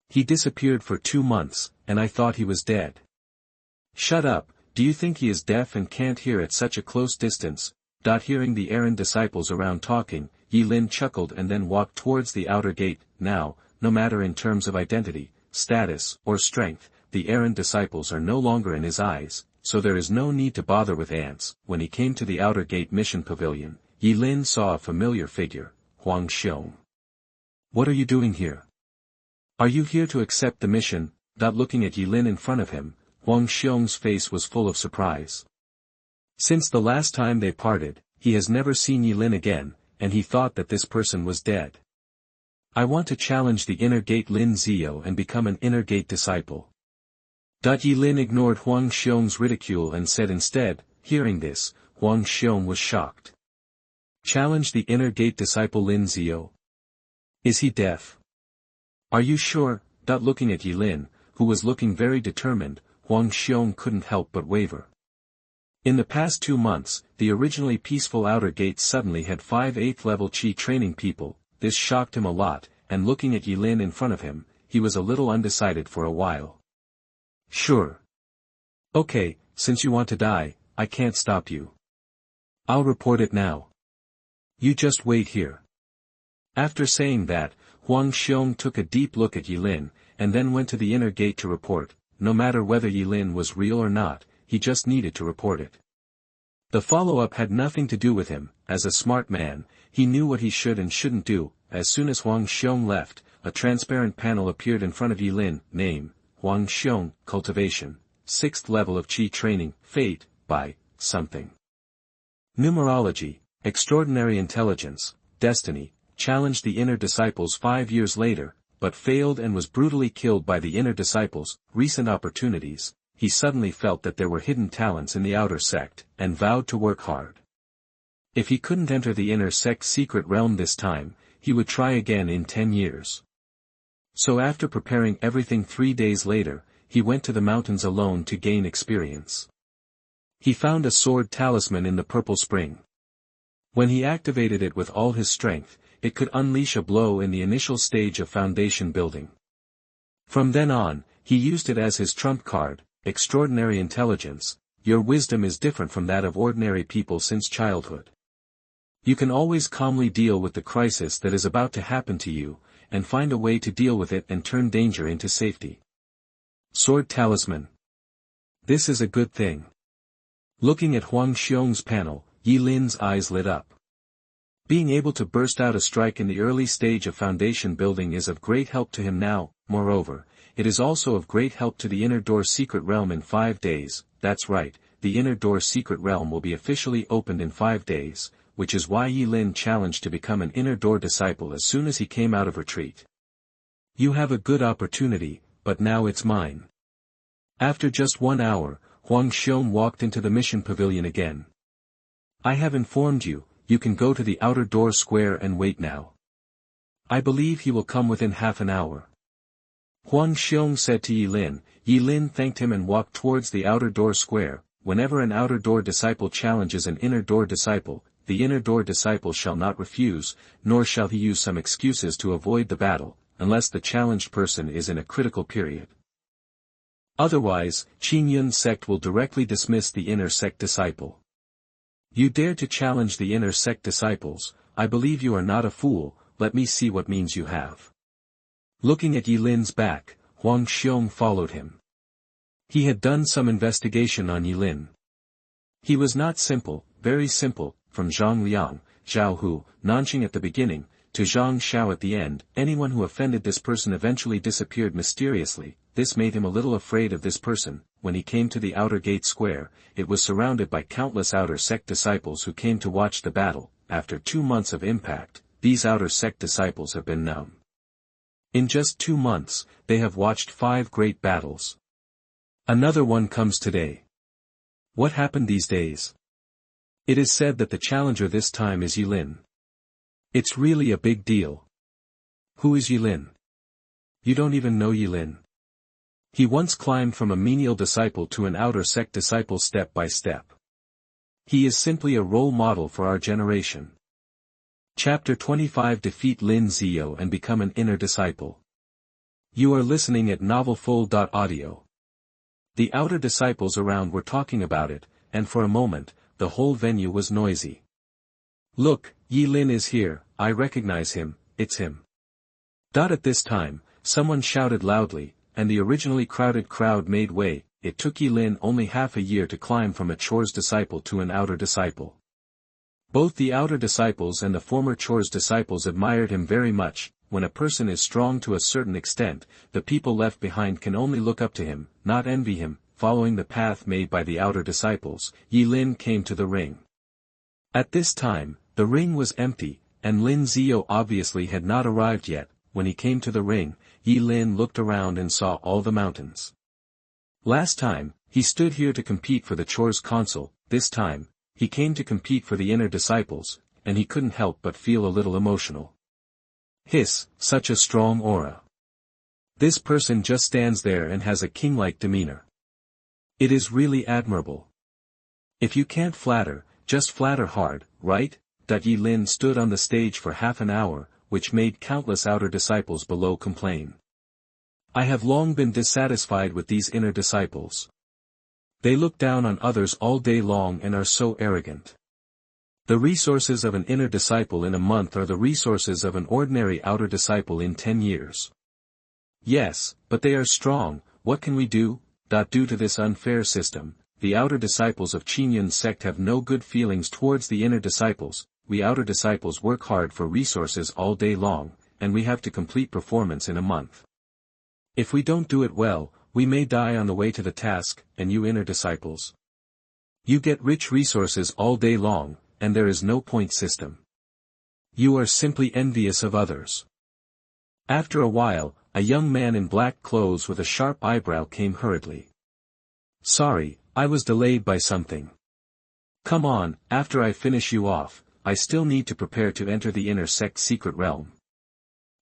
He disappeared for 2 months, and I thought he was dead. Shut up, do you think he is deaf and can't hear at such a close distance? Hearing the errand disciples around talking, Yi Lin chuckled and then walked towards the outer gate. Now, no matter in terms of identity, status, or strength, the errand disciples are no longer in his eyes, so there is no need to bother with ants. When he came to the outer gate mission pavilion, Yi Lin saw a familiar figure, Huang Xiong. What are you doing here? Are you here to accept the mission? Looking at Yi Lin in front of him, Huang Xiong's face was full of surprise. Since the last time they parted, he has never seen Yi Lin again, and he thought that this person was dead. I want to challenge the inner gate Lin Ziyou and become an inner gate disciple. Yi Lin ignored Huang Xiong's ridicule and said instead. Hearing this, Huang Xiong was shocked. Challenge the inner gate disciple Lin Ziyou? Is he deaf? Are you sure? Looking at Yi Lin, who was looking very determined, Huang Xiong couldn't help but waver. In the past 2 months, the originally peaceful outer gate suddenly had 5 8th level Qi training people. This shocked him a lot, and looking at Yi Lin in front of him, he was a little undecided for a while. Sure. Okay, since you want to die, I can't stop you. I'll report it now. You just wait here. After saying that, Huang Xiong took a deep look at Yi Lin, and then went to the inner gate to report. No matter whether Yi Lin was real or not, he just needed to report it. The follow-up had nothing to do with him. As a smart man, he knew what he should and shouldn't do. As soon as Huang Xiong left, a transparent panel appeared in front of Yi Lin. Name, Huang Xiong, Cultivation, 6th level of Qi training, Fate, by, something. Numerology, Extraordinary Intelligence, Destiny, challenged the inner disciples 5 years later, but failed and was brutally killed by the inner disciples. Recent opportunities. He suddenly felt that there were hidden talents in the outer sect, and vowed to work hard. If he couldn't enter the inner sect's secret realm this time, he would try again in 10 years. So after preparing everything 3 days later, he went to the mountains alone to gain experience. He found a sword talisman in the purple spring. When he activated it with all his strength, it could unleash a blow in the initial stage of foundation building. From then on, he used it as his trump card. Extraordinary Intelligence, your wisdom is different from that of ordinary people since childhood. You can always calmly deal with the crisis that is about to happen to you, and find a way to deal with it and turn danger into safety. Sword Talisman. This is a good thing. Looking at Huang Xiong's panel, Yi Lin's eyes lit up. Being able to burst out a strike in the early stage of foundation building is of great help to him now. Moreover, it is also of great help to the inner door secret realm in 5 days. That's right, the inner door secret realm will be officially opened in 5 days, which is why Yi Lin challenged to become an inner door disciple as soon as he came out of retreat. You have a good opportunity, but now it's mine. After just 1 hour, Huang Xiong walked into the mission pavilion again. I have informed you, you can go to the outer door square and wait now. I believe he will come within half an hour. Huang Xiong said to Yi Lin. Yi Lin thanked him and walked towards the outer door square. Whenever an outer door disciple challenges an inner door disciple, the inner door disciple shall not refuse, nor shall he use some excuses to avoid the battle, unless the challenged person is in a critical period. Otherwise, Qingyun sect will directly dismiss the inner sect disciple. You dare to challenge the inner sect disciples, I believe you are not a fool, let me see what means you have. Looking at Yi Lin's back, Huang Xiong followed him. He had done some investigation on Yi Lin. He was not simple, very simple, from Zhang Liang, Zhao Hu, Nanxing at the beginning, to Zhang Xiao at the end. Anyone who offended this person eventually disappeared mysteriously. This made him a little afraid of this person. When he came to the outer gate square, it was surrounded by countless outer sect disciples who came to watch the battle. After 2 months of impact, these outer sect disciples have been numb. In just 2 months, they have watched 5 great battles. Another one comes today. What happened these days? It is said that the challenger this time is Yi Lin. It's really a big deal. Who is Yi Lin? You don't even know Yi Lin. He once climbed from a menial disciple to an outer sect disciple step by step. He is simply a role model for our generation. Chapter 25 Defeat Lin Ziyou and become an inner disciple. You are listening at novelfull.audio. The outer disciples around were talking about it, and for a moment, the whole venue was noisy. Look, Yi Lin is here, I recognize him, it's him. At this time, someone shouted loudly, and the originally crowded crowd made way. It took Yi Lin only half a year to climb from a Chor's disciple to an outer disciple. Both the outer disciples and the former Chor's disciples admired him very much. When a person is strong to a certain extent, the people left behind can only look up to him, not envy him. Following the path made by the outer disciples, Yi Lin came to the ring. At this time, the ring was empty, and Lin Ziyou obviously had not arrived yet. When he came to the ring, Yi Lin looked around and saw all the mountains. Last time, he stood here to compete for the Chor's Council. This time, he came to compete for the inner disciples, and he couldn't help but feel a little emotional. Hiss, such a strong aura. This person just stands there and has a king-like demeanor. It is really admirable. If you can't flatter, just flatter hard, right? Yi Lin stood on the stage for half an hour, which made countless outer disciples below complain. I have long been dissatisfied with these inner disciples. They look down on others all day long and are so arrogant. The resources of an inner disciple in a month are the resources of an ordinary outer disciple in 10 years. Yes, but they are strong. What can we do? Due to this unfair system, the outer disciples of Qingyun's sect have no good feelings towards the inner disciples. We outer disciples work hard for resources all day long, and we have to complete performance in a month. If we don't do it well, we may die on the way to the task. And you inner disciples? You get rich resources all day long, and there is no point system. You are simply envious of others. After a while, a young man in black clothes with a sharp eyebrow came hurriedly. Sorry, I was delayed by something. Come on, after I finish you off, I still need to prepare to enter the inner sect secret realm.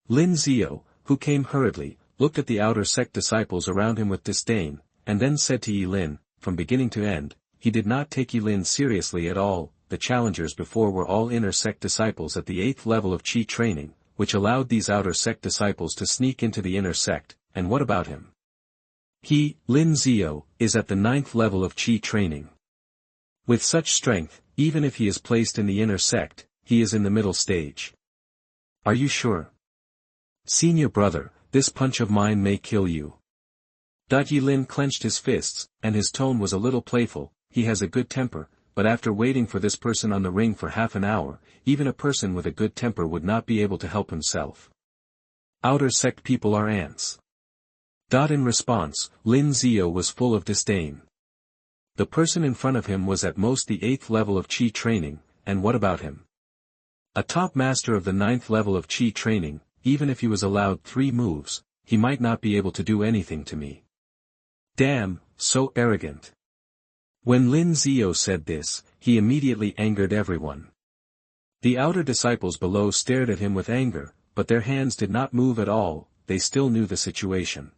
Lin Ziyou, who came hurriedly, looked at the outer sect disciples around him with disdain, and then said to Yi Lin, from beginning to end, he did not take Yi Lin seriously at all. The challengers before were all inner sect disciples at the 8th level of Qi training, which allowed these outer sect disciples to sneak into the inner sect. And what about him? He, Lin Ziyou, is at the 9th level of Qi training. With such strength, even if he is placed in the inner sect, he is in the middle stage. Are you sure? Senior brother, this punch of mine may kill you. Yi Lin clenched his fists, and his tone was a little playful. He has a good temper, but after waiting for this person on the ring for half an hour, even a person with a good temper would not be able to help himself. Outer sect people are ants. In response, Lin Ziyou was full of disdain. The person in front of him was at most the 8th level of Qi training, and what about him? A top master of the 9th level of Qi training, even if he was allowed 3 moves, he might not be able to do anything to me. Damn, so arrogant. When Lin Ziyou said this, he immediately angered everyone. The outer disciples below stared at him with anger, but their hands did not move at all, they still knew the situation.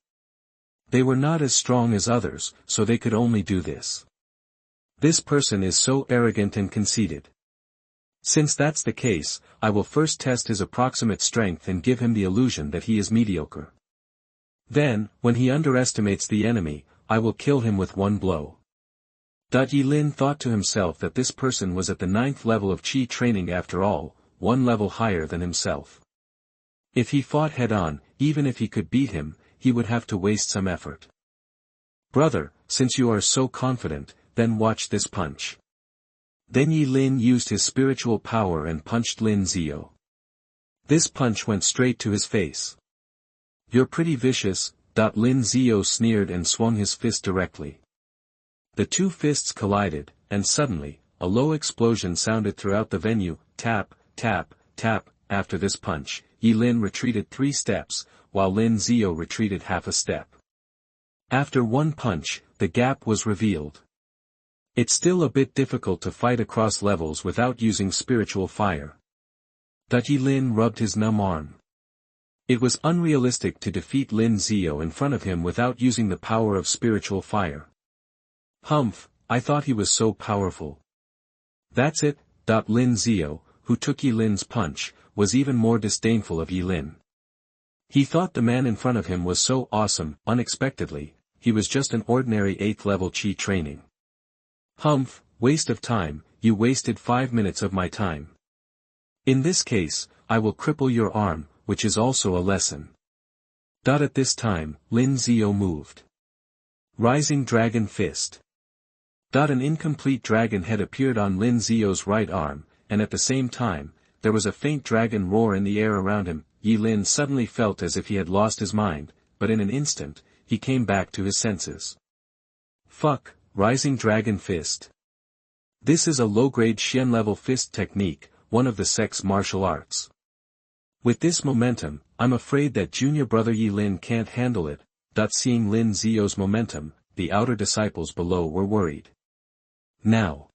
They were not as strong as others, so they could only do this. This person is so arrogant and conceited. Since that's the case, I will first test his approximate strength and give him the illusion that he is mediocre. Then, when he underestimates the enemy, I will kill him with one blow. Yilin thought to himself that this person was at the 9th level of Qi training after all, 1 level higher than himself. If he fought head-on, even if he could beat him, he would have to waste some effort. Brother, since you are so confident, then watch this punch. Then Yilin used his spiritual power and punched Lin Ziyou. This punch went straight to his face. You're pretty vicious, Lin Ziyou sneered and swung his fist directly. The 2 fists collided, and suddenly, a low explosion sounded throughout the venue, tap, tap, tap. After this punch, Yilin retreated 3 steps, while Lin Ziyou retreated half a step. After one punch, the gap was revealed. It's still a bit difficult to fight across levels without using spiritual fire. Yilin rubbed his numb arm. It was unrealistic to defeat Lin Ziyou in front of him without using the power of spiritual fire. Humph, I thought he was so powerful. That's it. Lin Ziyou, who took Yilin's punch, was even more disdainful of Yilin. He thought the man in front of him was so awesome. Unexpectedly, he was just an ordinary 8th level Qi training. Humph, waste of time, you wasted 5 minutes of my time. In this case, I will cripple your arm, which is also a lesson. At this time, Lin Ziyou moved. Rising Dragon Fist. An incomplete dragon head appeared on Lin Ziyou's right arm, and at the same time, there was a faint dragon roar in the air around him. Yilin suddenly felt as if he had lost his mind, but in an instant, he came back to his senses. Fuck, Rising Dragon Fist. This is a low-grade Xian-level fist technique, one of the sect's martial arts. With this momentum, I'm afraid that junior brother Yilin can't handle it. Seeing Lin Ziyou's momentum, the outer disciples below were worried. Now.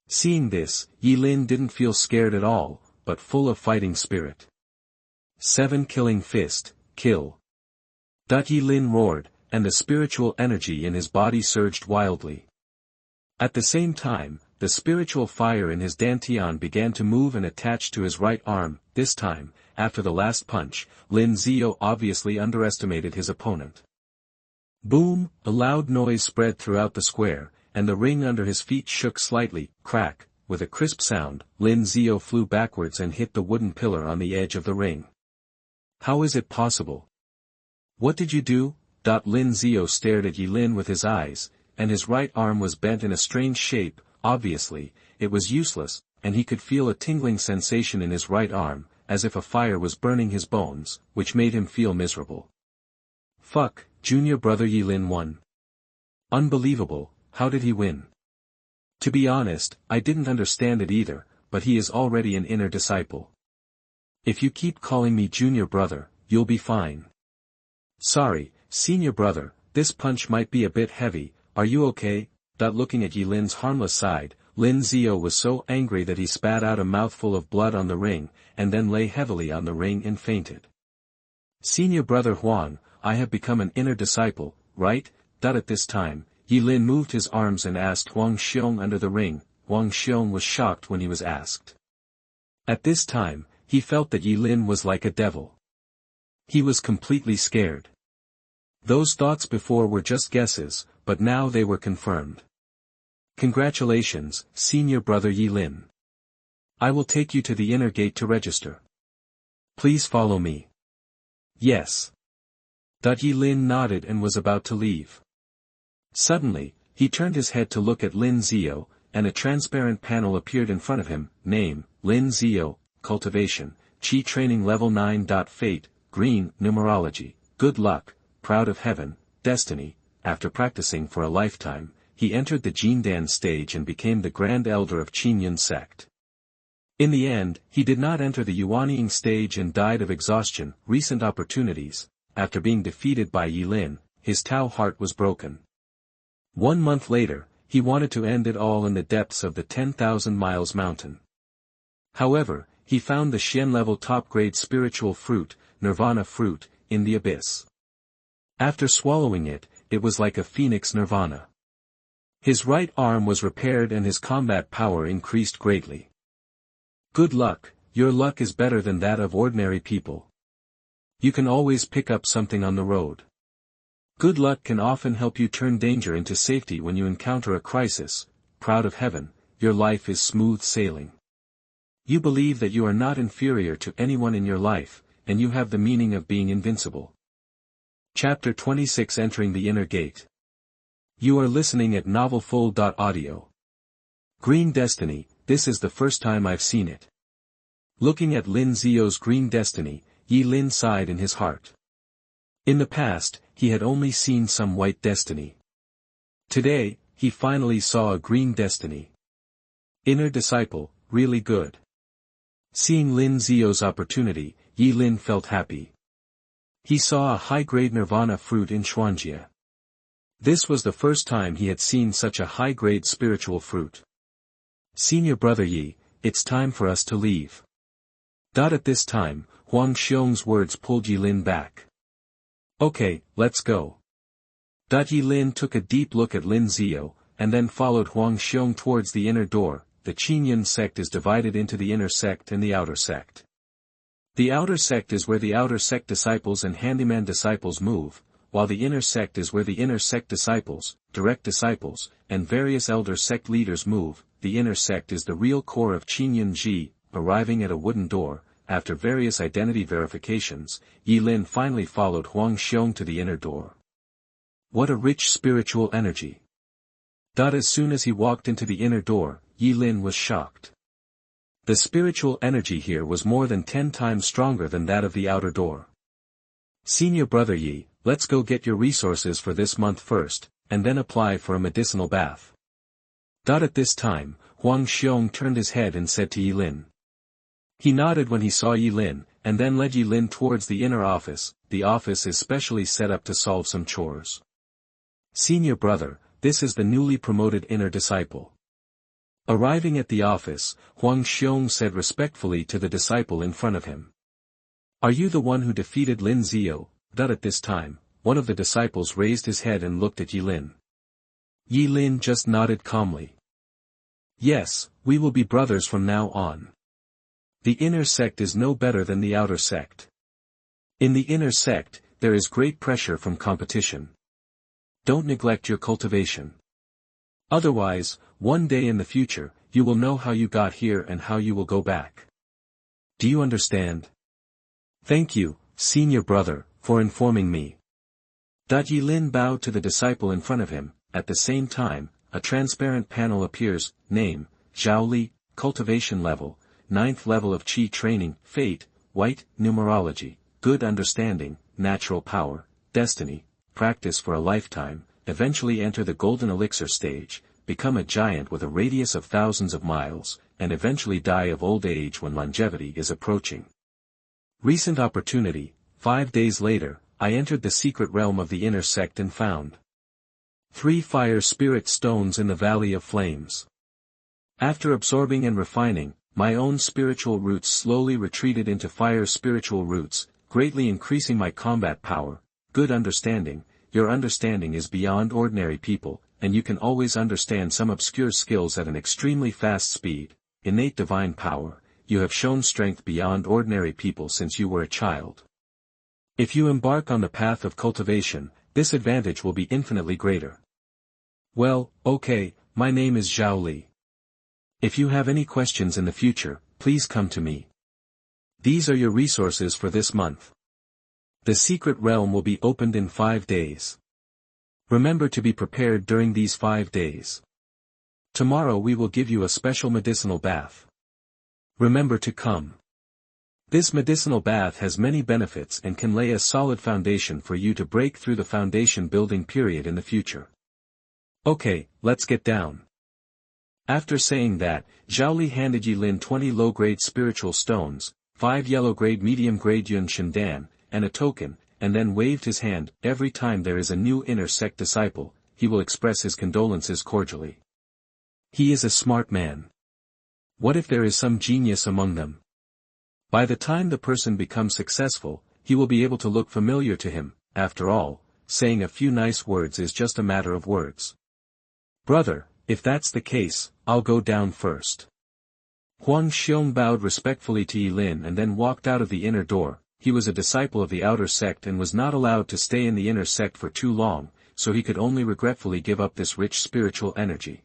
Seeing this, Yilin didn't feel scared at all, but full of fighting spirit. 7 Killing Fist, kill. Yilin roared, and the spiritual energy in his body surged wildly. At the same time, the spiritual fire in his dantian began to move and attach to his right arm. This time, after the last punch, Lin Ziyou obviously underestimated his opponent. Boom, a loud noise spread throughout the square, and the ring under his feet shook slightly. Crack, with a crisp sound, Lin Ziyou flew backwards and hit the wooden pillar on the edge of the ring. How is it possible? What did you do? Lin Ziyou stared at Yilin with his eyes, and his right arm was bent in a strange shape. Obviously, it was useless, and he could feel a tingling sensation in his right arm, as if a fire was burning his bones, which made him feel miserable. Fuck, junior brother Yilin won. Unbelievable, how did he win? To be honest, I didn't understand it either, but he is already an inner disciple. If you keep calling me junior brother, you'll be fine. Sorry, senior brother, this punch might be a bit heavy, are you okay? Looking at Yilin's harmless side, Lin Ziyou was so angry that he spat out a mouthful of blood on the ring, and then lay heavily on the ring and fainted. Senior brother Wang, I have become an inner disciple, right? At this time, Yilin moved his arms and asked Wang Xiong under the ring. Wang Xiong was shocked when he was asked. At this time, he felt that Yilin was like a devil. He was completely scared. Those thoughts before were just guesses, but now they were confirmed. Congratulations, senior brother Yilin. I will take you to the inner gate to register. Please follow me. Yes. Yilin nodded and was about to leave. Suddenly, he turned his head to look at Lin Ziyou, and a transparent panel appeared in front of him. Name, Lin Ziyou, Cultivation, Qi Training Level 9. Fate, Green, Numerology, Good Luck, proud of heaven, destiny. After practicing for a lifetime, he entered the Jindan stage and became the Grand Elder of Qingyun sect. In the end, he did not enter the Yuanying stage and died of exhaustion. Recent opportunities. After being defeated by Yi Lin, his Tao heart was broken. 1 month later, he wanted to end it all in the depths of the 10,000 miles mountain. However, he found the Xian-level top-grade spiritual fruit, Nirvana fruit, in the abyss. After swallowing it, it was like a phoenix nirvana. His right arm was repaired and his combat power increased greatly. Good luck, your luck is better than that of ordinary people. You can always pick up something on the road. Good luck can often help you turn danger into safety when you encounter a crisis. Proud of heaven, your life is smooth sailing. You believe that you are not inferior to anyone in your life, and you have the meaning of being invincible. Chapter 26 Entering the Inner Gate. You are listening at novelfull.audio. Green Destiny, this is the first time I've seen it. Looking at Lin Ziyou's Green Destiny, Yi Lin sighed in his heart. In the past, he had only seen some white destiny. Today, he finally saw a green destiny. Inner disciple, really good. Seeing Lin Ziyou's opportunity, Yi Lin felt happy. He saw a high-grade nirvana fruit in Xuanjie. This was the first time he had seen such a high-grade spiritual fruit. Senior brother Yi, it's time for us to leave. At this time, Huang Xiong's words pulled Yi Lin back. Okay, let's go. Yi Lin took a deep look at Lin Ziyou, and then followed Huang Xiong towards the inner door. The Qingyun sect is divided into the inner sect and the outer sect. The outer sect is where the outer sect disciples and handyman disciples move, while the inner sect is where the inner sect disciples, direct disciples, and various elder sect leaders move. The inner sect is the real core of Qingyun Ji. Arriving at a wooden door, after various identity verifications, Yi Lin finally followed Huang Xiong to the inner door. What a rich spiritual energy! As soon as he walked into the inner door, Yi Lin was shocked. The spiritual energy here was more than 10 times stronger than that of the outer door. Senior brother Yi, let's go get your resources for this month first, and then apply for a medicinal bath. At this time, Huang Xiong turned his head and said to Yi Lin. He nodded when he saw Yi Lin, and then led Yi Lin towards the inner office. The office is specially set up to solve some chores. Senior brother, this is the newly promoted inner disciple. Arriving at the office, Huang Xiong said respectfully to the disciple in front of him. Are you the one who defeated Lin Ziyou? At this time, one of the disciples raised his head and looked at Yi Lin. Yi Lin just nodded calmly. Yes, we will be brothers from now on. The inner sect is no better than the outer sect. In the inner sect, there is great pressure from competition. Don't neglect your cultivation. Otherwise, one day in the future, you will know how you got here and how you will go back. Do you understand? Thank you, senior brother, for informing me. Yi Lin bowed to the disciple in front of him. At the same time, a transparent panel appears. Name, Zhao Li, cultivation level, 9th level of Qi training, fate, white, numerology, good understanding, natural power, destiny, practice for a lifetime, eventually enter the golden elixir stage, become a giant with a radius of thousands of miles, and eventually die of old age when longevity is approaching. Recent opportunity. 5 days later, I entered the secret realm of the inner sect and found 3 fire spirit stones in the Valley of Flames. After absorbing and refining, my own spiritual roots slowly retreated into fire spiritual roots, greatly increasing my combat power. Good understanding. Your understanding is beyond ordinary people, and you can always understand some obscure skills at an extremely fast speed. Innate divine power. You have shown strength beyond ordinary people since you were a child. If you embark on the path of cultivation, this advantage will be infinitely greater. Well, okay, my name is Zhao Li. If you have any questions in the future, please come to me. These are your resources for this month. The secret realm will be opened in 5 days. Remember to be prepared during these 5 days. Tomorrow we will give you a special medicinal bath. Remember to come. This medicinal bath has many benefits and can lay a solid foundation for you to break through the foundation building period in the future. Okay, let's get down. After saying that, Zhao Li handed Yi Lin 20 low-grade spiritual stones, 5 yellow-grade medium-grade Yun Shendan, and a token, and then waved his hand. Every time there is a new inner sect disciple, he will express his condolences cordially. He is a smart man. What if there is some genius among them? By the time the person becomes successful, he will be able to look familiar to him. After all, saying a few nice words is just a matter of words. Brother, if that's the case, I'll go down first. Huang Xiong bowed respectfully to Yi Lin and then walked out of the inner door. He was a disciple of the outer sect and was not allowed to stay in the inner sect for too long, so he could only regretfully give up this rich spiritual energy.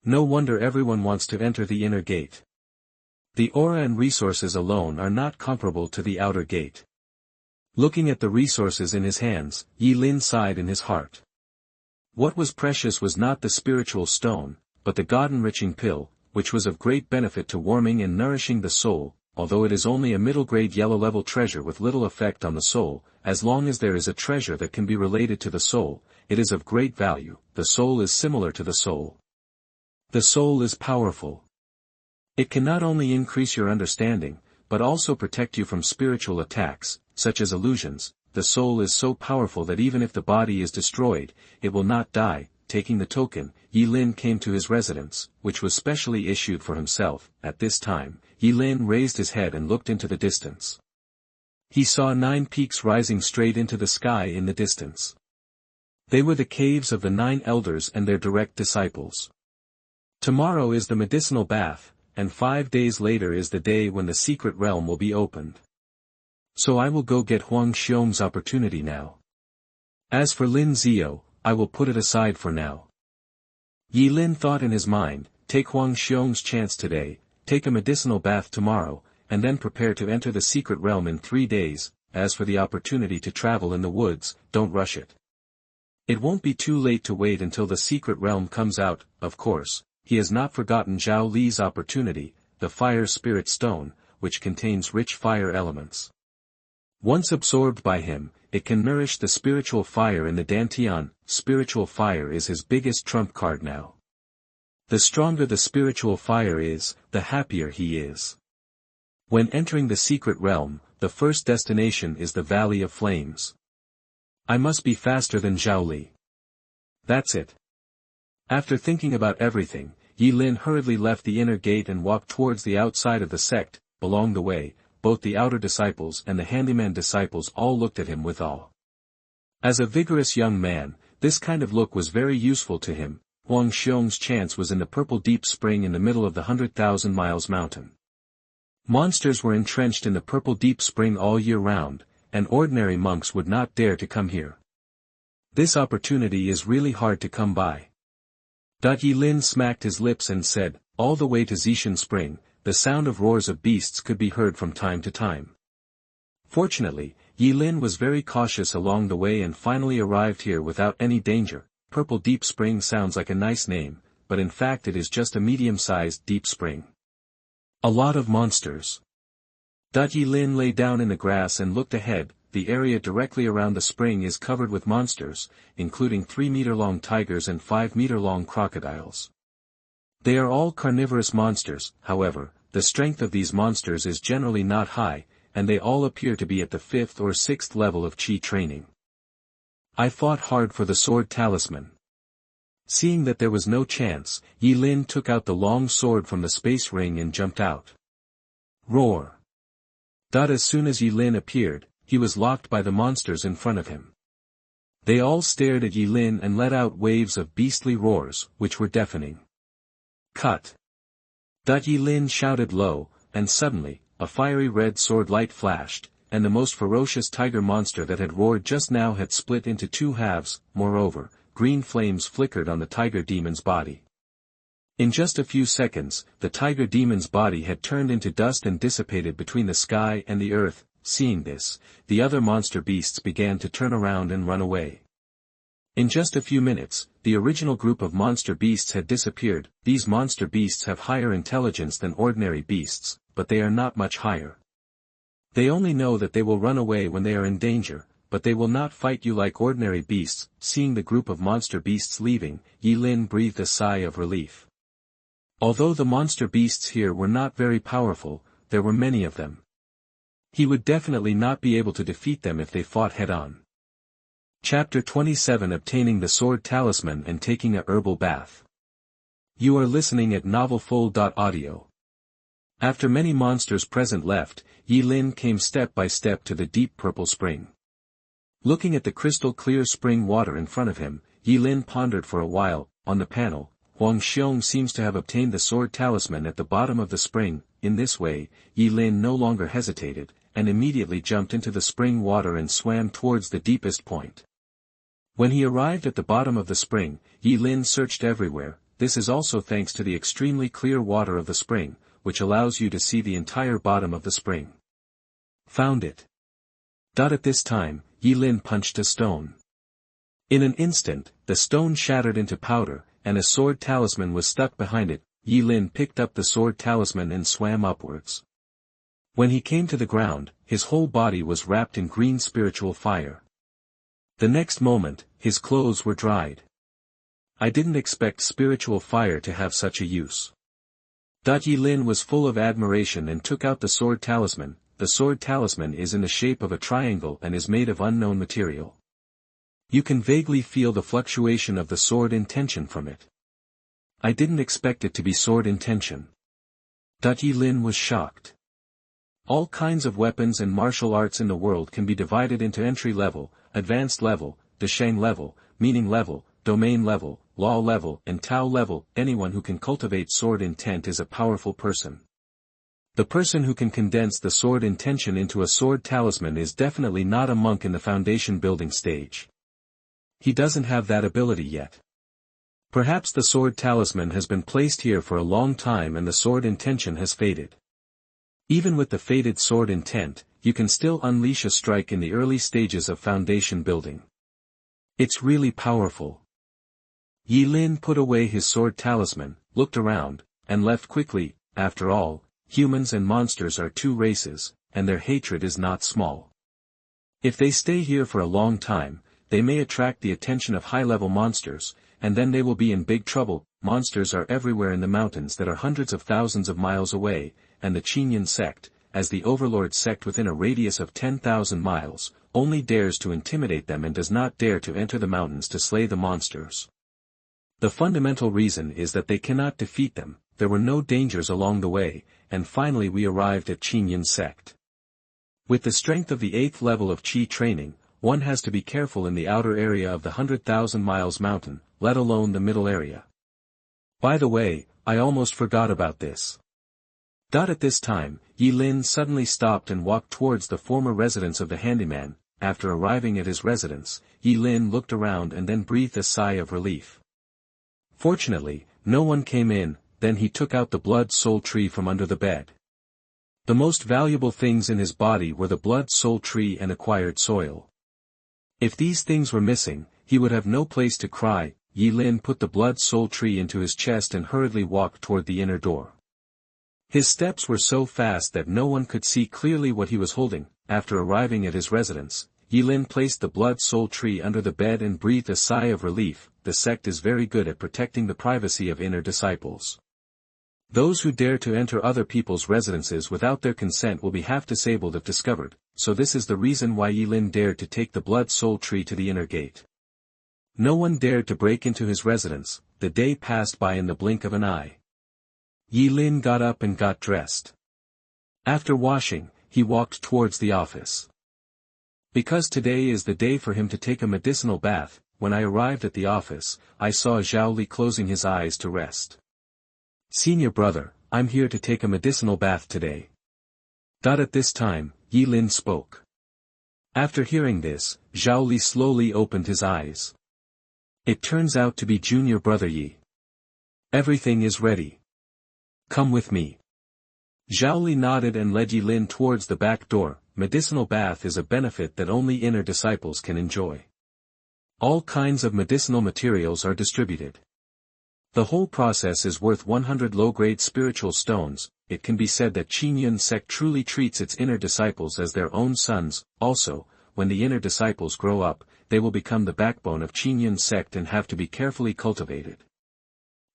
No wonder everyone wants to enter the inner gate. The aura and resources alone are not comparable to the outer gate. Looking at the resources in his hands, Yi Lin sighed in his heart. What was precious was not the spiritual stone, but the God-enriching pill, which was of great benefit to warming and nourishing the soul. Although it is only a middle-grade yellow-level treasure with little effect on the soul, as long as there is a treasure that can be related to the soul, it is of great value. The soul is similar to the soul. The soul is powerful. It can not only increase your understanding, but also protect you from spiritual attacks, such as illusions. The soul is so powerful that even if the body is destroyed, it will not die. Taking the token, Yi Lin came to his residence, which was specially issued for himself. At this time, Yi Lin raised his head and looked into the distance. He saw 9 peaks rising straight into the sky in the distance. They were the caves of the 9 elders and their direct disciples. Tomorrow is the medicinal bath, and 5 days later is the day when the secret realm will be opened. So I will go get Huang Xiong's opportunity now. As for Lin Ziyou, I will put it aside for now. Yi Lin thought in his mind, take Huang Xiong's chance today, take a medicinal bath tomorrow, and then prepare to enter the secret realm in 3 days. As for the opportunity to travel in the woods, don't rush it. It won't be too late to wait until the secret realm comes out. Of course, he has not forgotten Zhao Li's opportunity, the fire spirit stone, which contains rich fire elements. Once absorbed by him, it can nourish the spiritual fire in the Dantian. Spiritual fire is his biggest trump card now. The stronger the spiritual fire is, the happier he is. When entering the secret realm, the first destination is the Valley of Flames. I must be faster than Zhao Li. That's it. After thinking about everything, Yi Lin hurriedly left the inner gate and walked towards the outside of the sect. Along the way, both the outer disciples and the handyman disciples all looked at him with awe. As a vigorous young man, this kind of look was very useful to him. Huang Xiong's chance was in the purple deep spring in the middle of the 100,000 miles mountain. Monsters were entrenched in the purple deep spring all year round, and ordinary monks would not dare to come here. This opportunity is really hard to come by. Yi Lin smacked his lips and said, all the way to Zisheng Spring, the sound of roars of beasts could be heard from time to time. Fortunately, Yi Lin was very cautious along the way and finally arrived here without any danger. Purple Deep Spring sounds like a nice name, but in fact it is just a medium-sized deep spring. A lot of monsters. Yi Lin lay down in the grass and looked ahead. The area directly around the spring is covered with monsters, including 3-meter-long tigers and 5-meter-long crocodiles. They are all carnivorous monsters. However, the strength of these monsters is generally not high, and they all appear to be at the 5th or 6th level of Qi training. I fought hard for the sword talisman. Seeing that there was no chance, Yi Lin took out the long sword from the space ring and jumped out. Roar! As soon as Yi Lin appeared, he was locked by the monsters in front of him. They all stared at Yi Lin and let out waves of beastly roars, which were deafening. Cut! Yi Lin shouted low, and suddenly, a fiery red sword light flashed, and the most ferocious tiger monster that had roared just now had split into 2 halves. Moreover, green flames flickered on the tiger demon's body. In just a few seconds, the tiger demon's body had turned into dust and dissipated between the sky and the earth. Seeing this, the other monster beasts began to turn around and run away. In just a few minutes, the original group of monster beasts had disappeared. These monster beasts have higher intelligence than ordinary beasts, but they are not much higher. They only know that they will run away when they are in danger, but they will not fight you like ordinary beasts. Seeing the group of monster beasts leaving, Yi Lin breathed a sigh of relief. Although the monster beasts here were not very powerful, there were many of them. He would definitely not be able to defeat them if they fought head-on. Chapter 27 Obtaining the Sword Talisman and Taking a Herbal Bath. You are listening at novelfull.audio. After many monsters present left, Yi Lin came step by step to the deep purple spring. Looking at the crystal clear spring water in front of him, Yi Lin pondered for a while. On the panel, Wang seems to have obtained the sword talisman at the bottom of the spring. In this way, Yi Lin no longer hesitated, and immediately jumped into the spring water and swam towards the deepest point. When he arrived at the bottom of the spring, Yi Lin searched everywhere. This is also thanks to the extremely clear water of the spring, which allows you to see the entire bottom of the spring. Found it. At this time, Yi Lin punched a stone. In an instant, the stone shattered into powder, and a sword talisman was stuck behind it. Yi Lin picked up the sword talisman and swam upwards. When he came to the ground, his whole body was wrapped in green spiritual fire. The next moment, his clothes were dried. I didn't expect spiritual fire to have such a use. Yi Lin was full of admiration and took out the sword talisman. The sword talisman is in the shape of a triangle and is made of unknown material. You can vaguely feel the fluctuation of the sword intention from it. I didn't expect it to be sword intention. Yi Lin was shocked. All kinds of weapons and martial arts in the world can be divided into entry level, advanced level, Zisheng level, meaning level, domain level, law level, and Tao level. Anyone who can cultivate sword intent is a powerful person. The person who can condense the sword intention into a sword talisman is definitely not a monk in the foundation building stage. He doesn't have that ability yet. Perhaps the sword talisman has been placed here for a long time and the sword intention has faded. Even with the faded sword intent, you can still unleash a strike in the early stages of foundation building. It's really powerful. Yi Lin put away his sword talisman, looked around, and left quickly. After all, humans and monsters are two races, and their hatred is not small. If they stay here for a long time, they may attract the attention of high-level monsters, and then they will be in big trouble. Monsters are everywhere in the mountains that are hundreds of thousands of miles away, and the Qinyan sect, as the overlord sect within a radius of 10,000 miles, only dares to intimidate them and does not dare to enter the mountains to slay the monsters. The fundamental reason is that they cannot defeat them. There were no dangers along the way, and finally we arrived at Qinyan sect. With the strength of the 8th level of Qi training, one has to be careful in the outer area of the 100,000 miles mountain, let alone the middle area. By the way, I almost forgot about this. At this time, Yi Lin suddenly stopped and walked towards the former residence of the handyman. After arriving at his residence, Yi Lin looked around and then breathed a sigh of relief. Fortunately, no one came in. Then he took out the blood soul tree from under the bed. The most valuable things in his body were the blood soul tree and acquired soil. If these things were missing, he would have no place to cry. Yi Lin put the blood soul tree into his chest and hurriedly walked toward the inner door. His steps were so fast that no one could see clearly what he was holding. After arriving at his residence, Yi Lin placed the blood soul tree under the bed and breathed a sigh of relief. The sect is very good at protecting the privacy of inner disciples. Those who dare to enter other people's residences without their consent will be half disabled if discovered, so this is the reason why Yi Lin dared to take the blood soul tree to the inner gate. No one dared to break into his residence. The day passed by in the blink of an eye. Yi Lin got up and got dressed. After washing, he walked towards the office. Because today is the day for him to take a medicinal bath, when I arrived at the office, I saw Zhao Li closing his eyes to rest. Senior brother, I'm here to take a medicinal bath today. At this time, Yi Lin spoke. After hearing this, Zhao Li slowly opened his eyes. It turns out to be junior brother Yi. Everything is ready. Come with me. Zhao Li nodded and led Yi Lin towards the back door. Medicinal bath is a benefit that only inner disciples can enjoy. All kinds of medicinal materials are distributed. The whole process is worth 100 low-grade spiritual stones. It can be said that Qingyun sect truly treats its inner disciples as their own sons. Also, when the inner disciples grow up, they will become the backbone of Qingyun sect and have to be carefully cultivated.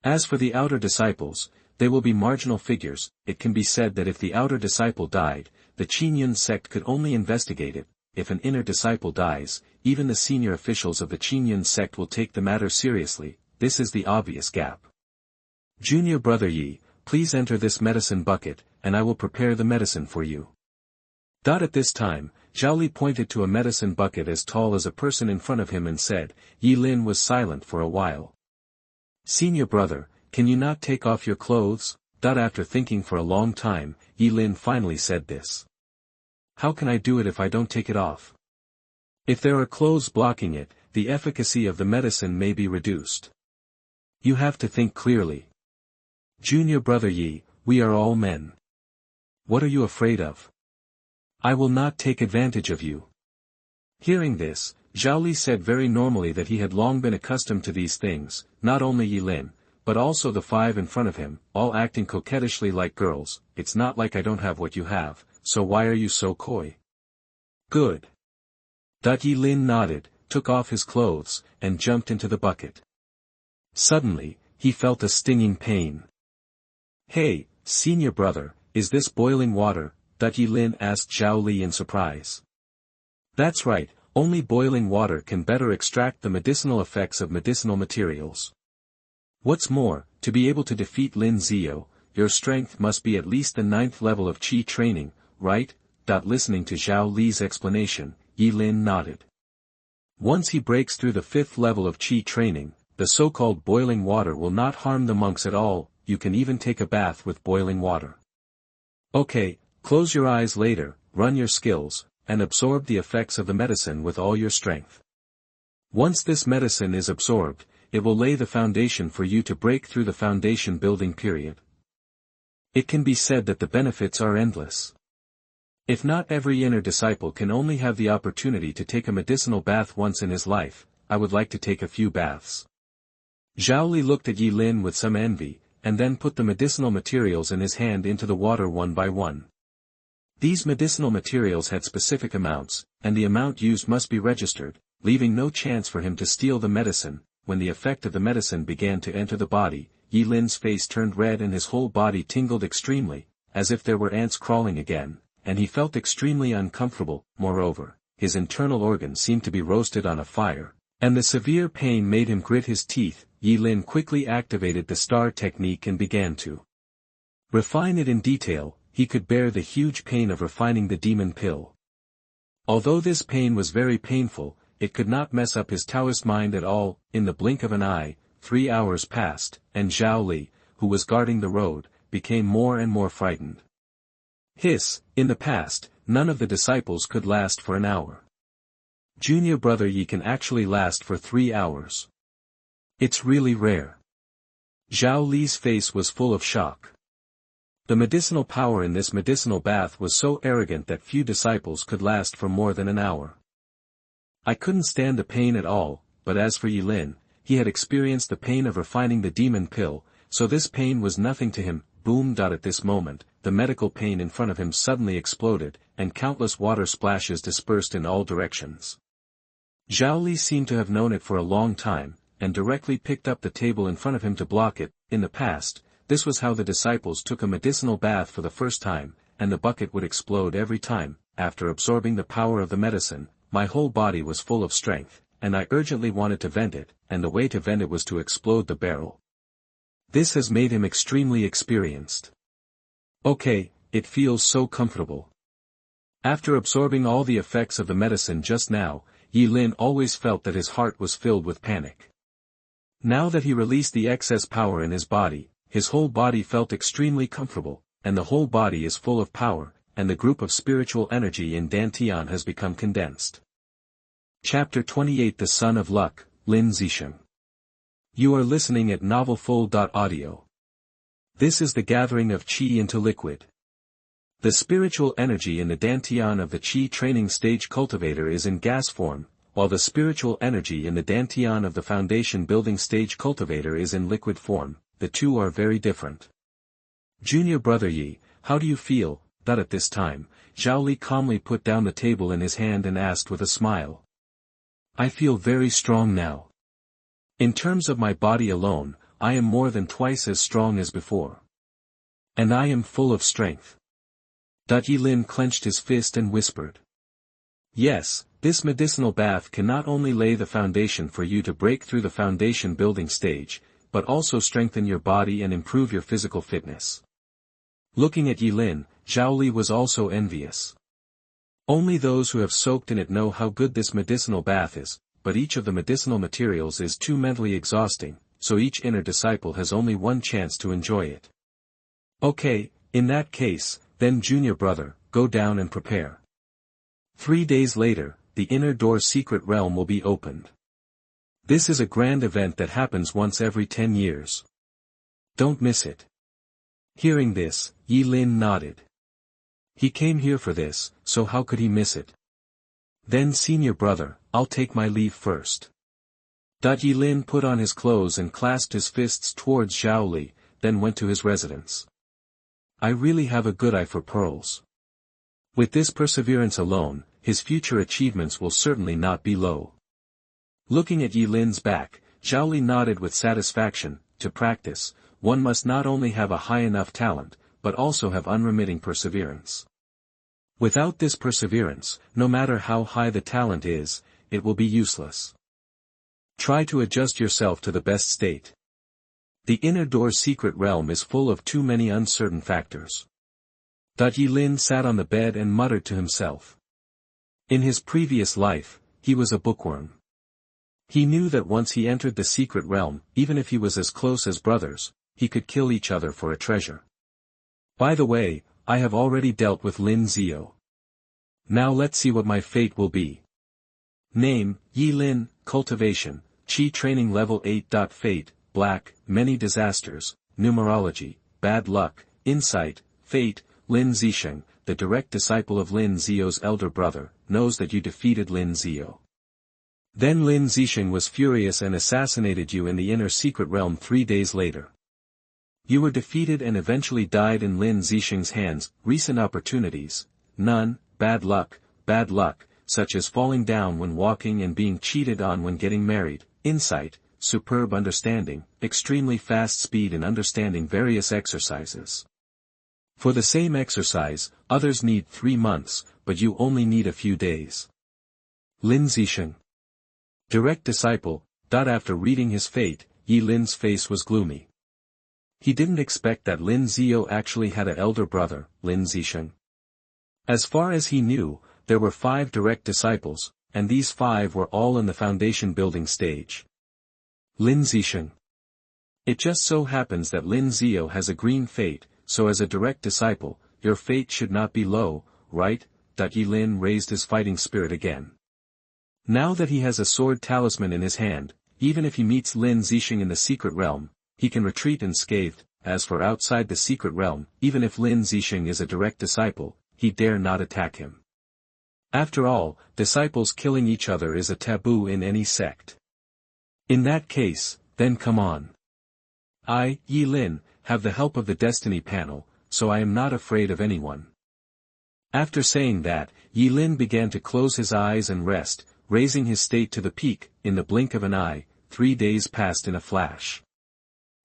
As for the outer disciples, they will be marginal figures. It can be said that if the outer disciple died, the Qingyun sect could only investigate it. If an inner disciple dies, even the senior officials of the Qingyun sect will take the matter seriously. This is the obvious gap. Junior brother Yi, please enter this medicine bucket, and I will prepare the medicine for you. At this time, Zhao Li pointed to a medicine bucket as tall as a person in front of him and said. Yi Lin was silent for a while. Senior brother, can you not take off your clothes? After thinking for a long time, Yi Lin finally said this. How can I do it if I don't take it off? If there are clothes blocking it, the efficacy of the medicine may be reduced. You have to think clearly. Junior brother Yi, we are all men. What are you afraid of? I will not take advantage of you. Hearing this, Zhao Li said very normally that he had long been accustomed to these things, not only Yi Lin, but also the five in front of him, all acting coquettishly like girls. It's not like I don't have what you have, so why are you so coy? Good. Yi Lin nodded, took off his clothes, and jumped into the bucket. Suddenly, he felt a stinging pain. Hey, senior brother, is this boiling water? Yi Lin asked Zhao Li in surprise. That's right, only boiling water can better extract the medicinal effects of medicinal materials. What's more, to be able to defeat Lin Ziyou, your strength must be at least the 9th level of Qi training, right? Listening to Zhao Li's explanation, Yi Lin nodded. Once he breaks through the 5th level of Qi training, the so-called boiling water will not harm the monks at all. You can even take a bath with boiling water. Okay, close your eyes later, run your skills, and absorb the effects of the medicine with all your strength. Once this medicine is absorbed, it will lay the foundation for you to break through the foundation building period. It can be said that the benefits are endless. If not every inner disciple can only have the opportunity to take a medicinal bath once in his life, I would like to take a few baths. Zhao Li looked at Yi Lin with some envy, and then put the medicinal materials in his hand into the water one by one. These medicinal materials had specific amounts, and the amount used must be registered, leaving no chance for him to steal the medicine. When the effect of the medicine began to enter the body, Yi Lin's face turned red and his whole body tingled extremely, as if there were ants crawling again, and he felt extremely uncomfortable. Moreover, his internal organs seemed to be roasted on a fire, and the severe pain made him grit his teeth. Yi Lin quickly activated the star technique and began to refine it in detail. He could bear the huge pain of refining the demon pill. Although this pain was very painful, it could not mess up his Taoist mind at all. In the blink of an eye, 3 hours passed, and Zhao Li, who was guarding the road, became more and more frightened. In the past, none of the disciples could last for an hour. Junior brother Yi can actually last for 3 hours. It's really rare. Zhao Li's face was full of shock. The medicinal power in this medicinal bath was so arrogant that few disciples could last for more than an hour. I couldn't stand the pain at all, but as for Yi Lin, he had experienced the pain of refining the demon pill, so this pain was nothing to him. Boom! At this moment, the medical pain in front of him suddenly exploded, and countless water splashes dispersed in all directions. Zhao Li seemed to have known it for a long time, and directly picked up the table in front of him to block it. In the past, this was how the disciples took a medicinal bath for the first time, and the bucket would explode every time. After absorbing the power of the medicine, my whole body was full of strength, and I urgently wanted to vent it, and the way to vent it was to explode the barrel. This has made him extremely experienced. Okay, it feels so comfortable. After absorbing all the effects of the medicine just now, Yi Lin always felt that his heart was filled with panic. Now that he released the excess power in his whole body felt extremely comfortable, and the whole body is full of power, and the group of spiritual energy in Dantian has become condensed. Chapter 28 The Son of Luck, Lin Zisheng. You are listening at novelfull.audio. This is the gathering of Qi into liquid. The spiritual energy in the Dantian of the Qi training stage cultivator is in gas form, while the spiritual energy in the dantian of the foundation building stage cultivator is in liquid form. The two are very different. Junior brother Yi, how do you feel? That at this time, Zhao Li calmly put down the table in his hand and asked with a smile. I feel very strong now. In terms of my body alone, I am more than twice as strong as before. And I am full of strength. Yi Lin clenched his fist and whispered. Yes, this medicinal bath can not only lay the foundation for you to break through the foundation building stage, but also strengthen your body and improve your physical fitness. Looking at Yi Lin, Zhao Li was also envious. Only those who have soaked in it know how good this medicinal bath is, but each of the medicinal materials is too mentally exhausting, so each inner disciple has only one chance to enjoy it. Okay, in that case, then junior brother, go down and prepare. 3 days later, the inner door secret realm will be opened. This is a grand event that happens once every 10 years. Don't miss it. Hearing this, Yi Lin nodded. He came here for this, so how could he miss it? Then senior brother, I'll take my leave first. Yi Lin put on his clothes and clasped his fists towards Zhao Li, then went to his residence. I really have a good eye for pearls. With this perseverance alone, his future achievements will certainly not be low. Looking at Yi Lin's back, Zhao Li nodded with satisfaction. To practice, one must not only have a high enough talent, but also have unremitting perseverance. Without this perseverance, no matter how high the talent is, it will be useless. Try to adjust yourself to the best state. The inner door secret realm is full of too many uncertain factors. Yi Lin sat on the bed and muttered to himself. In his previous life, he was a bookworm. He knew that once he entered the secret realm, even if he was as close as brothers, he could kill each other for a treasure. By the way, I have already dealt with Lin Ziyou. Now let's see what my fate will be. Name, Yi Lin, Cultivation, Qi Training Level 8. Fate, Black, Many Disasters, Numerology, Bad Luck, Insight, Fate, Lin Zisheng, the direct disciple of Lin Ziyou's elder brother, knows that you defeated Lin Ziyou. Then Lin Zisheng was furious and assassinated you in the inner secret realm 3 days later. You were defeated and eventually died in Lin Zisheng's hands. Recent opportunities, none. Bad luck, such as falling down when walking and being cheated on when getting married. Insight, superb understanding, extremely fast speed in understanding various exercises. For the same exercise, others need 3 months, but you only need a few days. Lin Zisheng, direct disciple. After reading his fate, Yi Lin's face was gloomy. He didn't expect that Lin Ziyou actually had an elder brother, Lin Zisheng. As far as he knew, there were 5 direct disciples, and these 5 were all in the foundation building stage. Lin Zisheng. It just so happens that Lin Ziyou has a green fate, so as a direct disciple, your fate should not be low, right? Yi Lin raised his fighting spirit again. Now that he has a sword talisman in his hand, even if he meets Lin Zisheng in the secret realm, he can retreat unscathed. As for outside the secret realm, even if Lin Zisheng is a direct disciple, he dare not attack him. After all, disciples killing each other is a taboo in any sect. In that case, then come on. I, Yi Lin, have the help of the destiny panel, so I am not afraid of anyone. After saying that, Yi Lin began to close his eyes and rest, raising his state to the peak. In the blink of an eye, 3 days passed in a flash.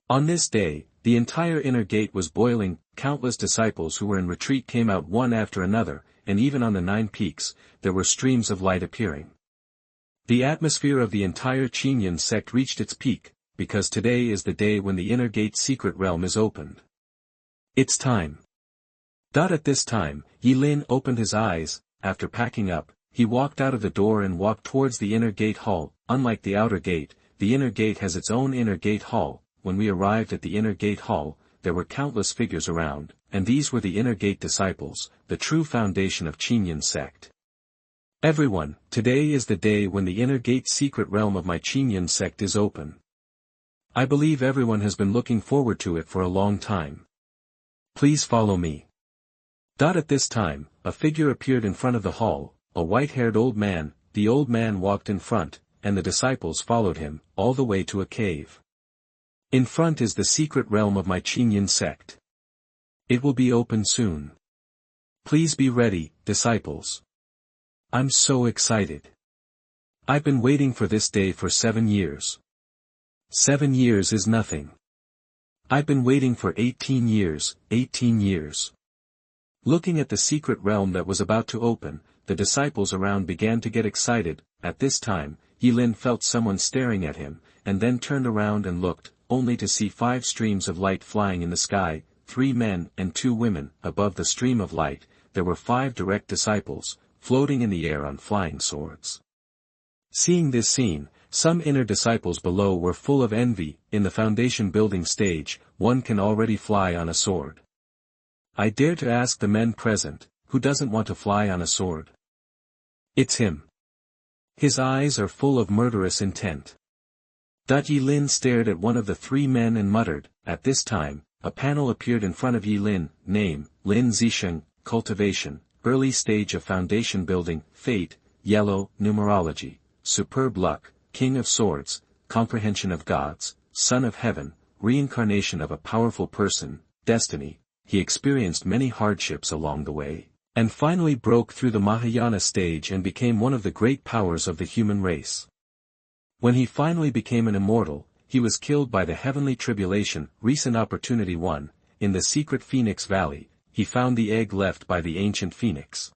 On this day, the entire inner gate was boiling. Countless disciples who were in retreat came out one after another, and even on the 9 peaks, there were streams of light appearing. The atmosphere of the entire Qinyan sect reached its peak, because today is the day when the inner gate secret realm is opened. It's time. At this time, Yi Lin opened his eyes. After packing up, he walked out of the door and walked towards the inner gate hall. Unlike the outer gate, the inner gate has its own inner gate hall. When we arrived at the inner gate hall, there were countless figures around, and these were the inner gate disciples, the true foundation of Qinyan sect. Everyone, today is the day when the inner gate secret realm of my Qinyan sect is open. I believe everyone has been looking forward to it for a long time. Please follow me. At this time, a figure appeared in front of the hall, a white-haired old man. the old man walked in front, and the disciples followed him, all the way to a cave. In front is the secret realm of my Qingyun sect. It will be open soon. Please be ready, disciples. I'm so excited. I've been waiting for this day for 7 years. 7 years is nothing. I've been waiting for 18 years, 18 years. Looking at the secret realm that was about to open, the disciples around began to get excited. At this time, Yilin felt someone staring at him, and then turned around and looked, only to see 5 streams of light flying in the sky, 3 men and 2 women. Above the stream of light, there were 5 direct disciples, floating in the air on flying swords. Seeing this scene, some inner disciples below were full of envy. In the foundation building stage, one can already fly on a sword. I dare to ask the men present, who doesn't want to fly on a sword? It's him. His eyes are full of murderous intent. Yilin stared at one of the 3 men and muttered. At this time, a panel appeared in front of Yilin. Name, Lin Ziyou, Cultivation, early stage of foundation building, fate, yellow, numerology, superb luck, king of swords, comprehension of gods, son of heaven, reincarnation of a powerful person, destiny. He experienced many hardships along the way, and finally broke through the Mahayana stage and became one of the great powers of the human race. When he finally became an immortal, he was killed by the heavenly tribulation. Recent opportunity 1, in the secret Phoenix Valley, he found the egg left by the ancient phoenix.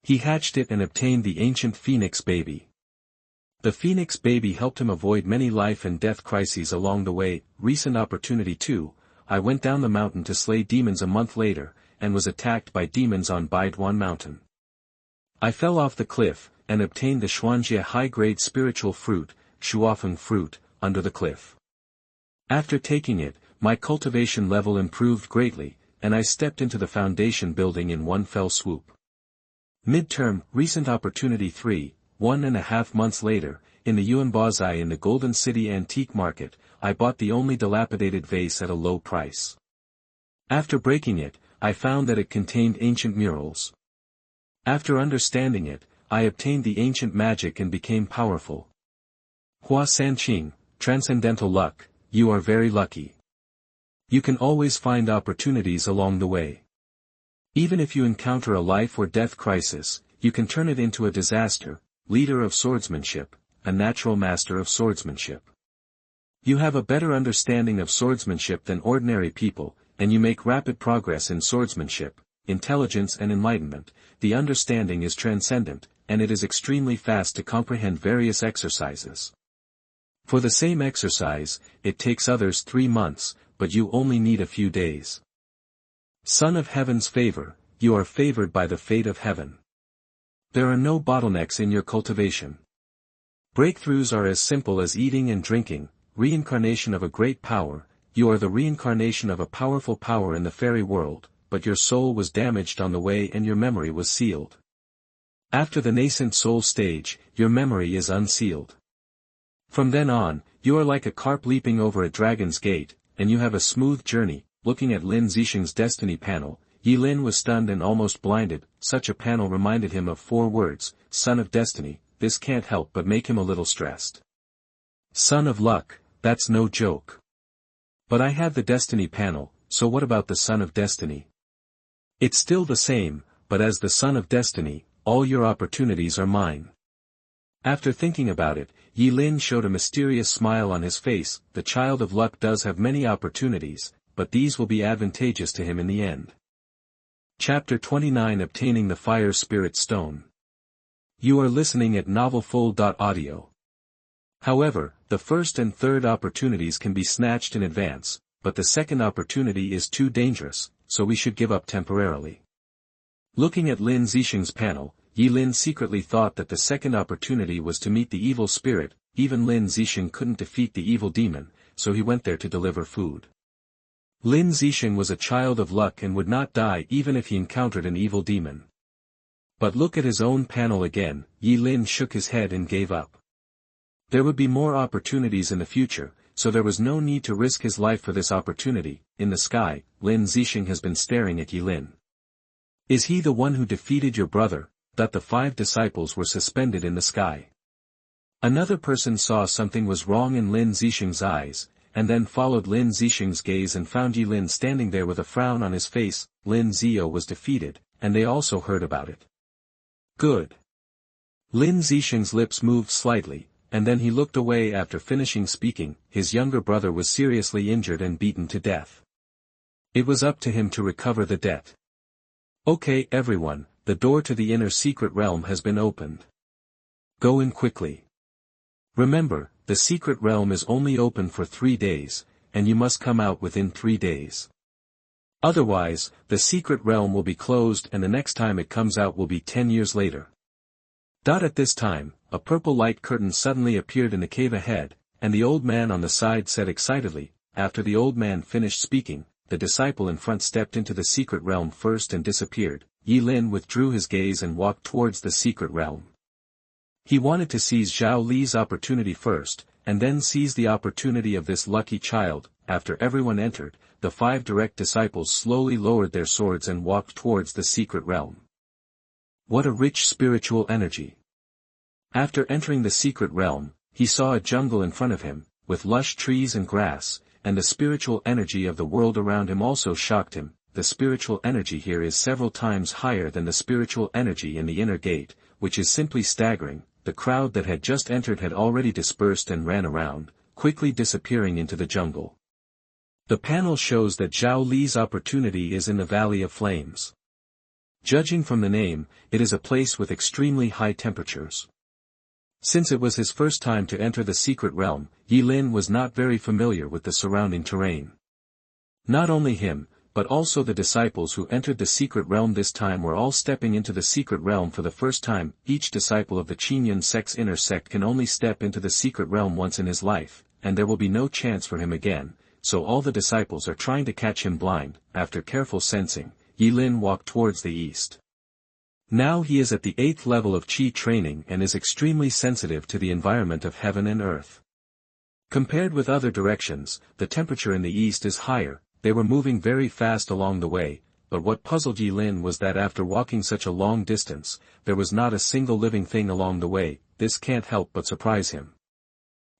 He hatched it and obtained the ancient phoenix baby. The phoenix baby helped him avoid many life and death crises along the way. Recent opportunity 2, I went down the mountain to slay demons a month later, and was attacked by demons on Baiduan Mountain. I fell off the cliff, and obtained the Xuanjie high-grade spiritual fruit, Shuofeng fruit, under the cliff. After taking it, my cultivation level improved greatly, and I stepped into the foundation building in one fell swoop. Midterm, recent opportunity 3, 1.5 months later, in the Yuan Baozai in the Golden City Antique Market, I bought the only dilapidated vase at a low price. After breaking it, I found that it contained ancient murals. After understanding it, I obtained the ancient magic and became powerful. Hua Sanqing, transcendental luck, you are very lucky. You can always find opportunities along the way. Even if you encounter a life or death crisis, you can turn it into a disaster. Leader of swordsmanship, a natural master of swordsmanship. You have a better understanding of swordsmanship than ordinary people, and you make rapid progress in swordsmanship, intelligence and enlightenment. The understanding is transcendent, and it is extremely fast to comprehend various exercises. For the same exercise, it takes others 3 months, but you only need a few days. Son of heaven's favor, you are favored by the fate of heaven. There are no bottlenecks in your cultivation. Breakthroughs are as simple as eating and drinking. Reincarnation of a great power, you are the reincarnation of a powerful power in the fairy world, but your soul was damaged on the way and your memory was sealed. After the nascent soul stage, your memory is unsealed. From then on, you are like a carp leaping over a dragon's gate, and you have a smooth journey. Looking at Lin Zisheng's destiny panel, Yilin was stunned and almost blinded. Such a panel reminded him of 4 words, son of destiny. This can't help but make him a little stressed. Son of luck, that's no joke. But I have the destiny panel, so what about the son of destiny? It's still the same, but as the son of destiny, all your opportunities are mine. After thinking about it, Yilin showed a mysterious smile on his face. The child of luck does have many opportunities, but these will be advantageous to him in the end. Chapter 29 Obtaining the Fire Spirit Stone. You are listening at novelfull.audio. However, the first and third opportunities can be snatched in advance, but the second opportunity is too dangerous, so we should give up temporarily. Looking at Lin Zisheng's panel, Yilin secretly thought that the second opportunity was to meet the evil spirit. Even Lin Zisheng couldn't defeat the evil demon, so he went there to deliver food. Lin Zisheng was a child of luck and would not die even if he encountered an evil demon. But look at his own panel again. Yilin shook his head and gave up. There would be more opportunities in the future, so there was no need to risk his life for this opportunity. In the sky, Lin Zisheng has been staring at Yilin. Is he the one who defeated your brother? that the 5 disciples were suspended in the sky. Another person saw something was wrong in Lin Zisheng's eyes, and then followed Lin Zisheng's gaze and found Yi Lin standing there with a frown on his face. Lin Ziyou was defeated, and they also heard about it. Good. Lin Zisheng's lips moved slightly, and then he looked away after finishing speaking. His younger brother was seriously injured and beaten to death. It was up to him to recover the debt. Okay everyone, the door to the inner secret realm has been opened. Go in quickly. Remember, the secret realm is only open for 3 days, and you must come out within 3 days. Otherwise, the secret realm will be closed and the next time it comes out will be 10 years later. At this time, a purple light curtain suddenly appeared in the cave ahead, and the old man on the side said excitedly. After the old man finished speaking, the disciple in front stepped into the secret realm first and disappeared. Yi Lin withdrew his gaze and walked towards the secret realm. He wanted to seize Zhao Li's opportunity first, and then seize the opportunity of this lucky child. After everyone entered, the 5 direct disciples slowly lowered their swords and walked towards the secret realm. What a rich spiritual energy! After entering the secret realm, he saw a jungle in front of him, with lush trees and grass, and the spiritual energy of the world around him also shocked him. The spiritual energy here is several times higher than the spiritual energy in the inner gate, which is simply staggering. The crowd that had just entered had already dispersed and ran around, quickly disappearing into the jungle. The panel shows that Zhao Li's opportunity is in the Valley of Flames. Judging from the name, it is a place with extremely high temperatures. Since it was his first time to enter the secret realm, Yi Lin was not very familiar with the surrounding terrain. Not only him, but also the disciples who entered the secret realm this time were all stepping into the secret realm for the first time. Each disciple of the Qinyan sect's inner sect can only step into the secret realm once in his life, and there will be no chance for him again, so all the disciples are trying to catch him blind. After careful sensing, Yi Lin walked towards the east. Now he is at the 8th level of Qi training and is extremely sensitive to the environment of heaven and earth. Compared with other directions, the temperature in the east is higher. They were moving very fast along the way, but what puzzled Yi Lin was that after walking such a long distance, there was not a single living thing along the way. This can't help but surprise him.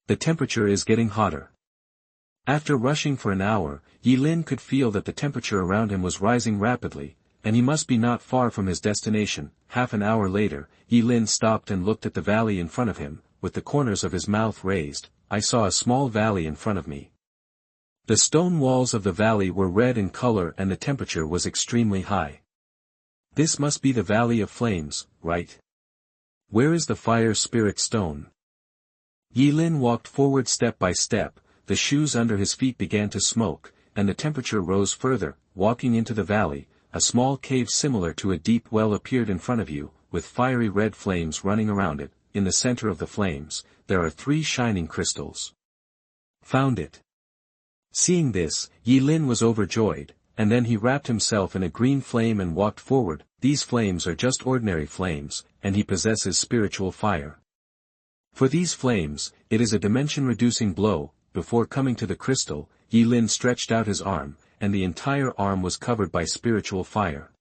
The temperature is getting hotter. After rushing for an hour, Yi Lin could feel that the temperature around him was rising rapidly, and he must be not far from his destination. Half an hour later, Yi Lin stopped and looked at the valley in front of him, with the corners of his mouth raised. I saw a small valley in front of me. The stone walls of the valley were red in color and the temperature was extremely high. This must be the Valley of Flames, right? Where is the fire spirit stone? Yi Lin walked forward step by step. The shoes under his feet began to smoke, and the temperature rose further. Walking into the valley, a small cave similar to a deep well appeared in front of you, with fiery red flames running around it. In the center of the flames, there are 3 shining crystals. Found it. Seeing this, Yi Lin was overjoyed, and then he wrapped himself in a green flame and walked forward. These flames are just ordinary flames, and he possesses spiritual fire. For these flames, it is a dimension-reducing blow. Before coming to the crystal, Yi Lin stretched out his arm, and the entire arm was covered by spiritual fire.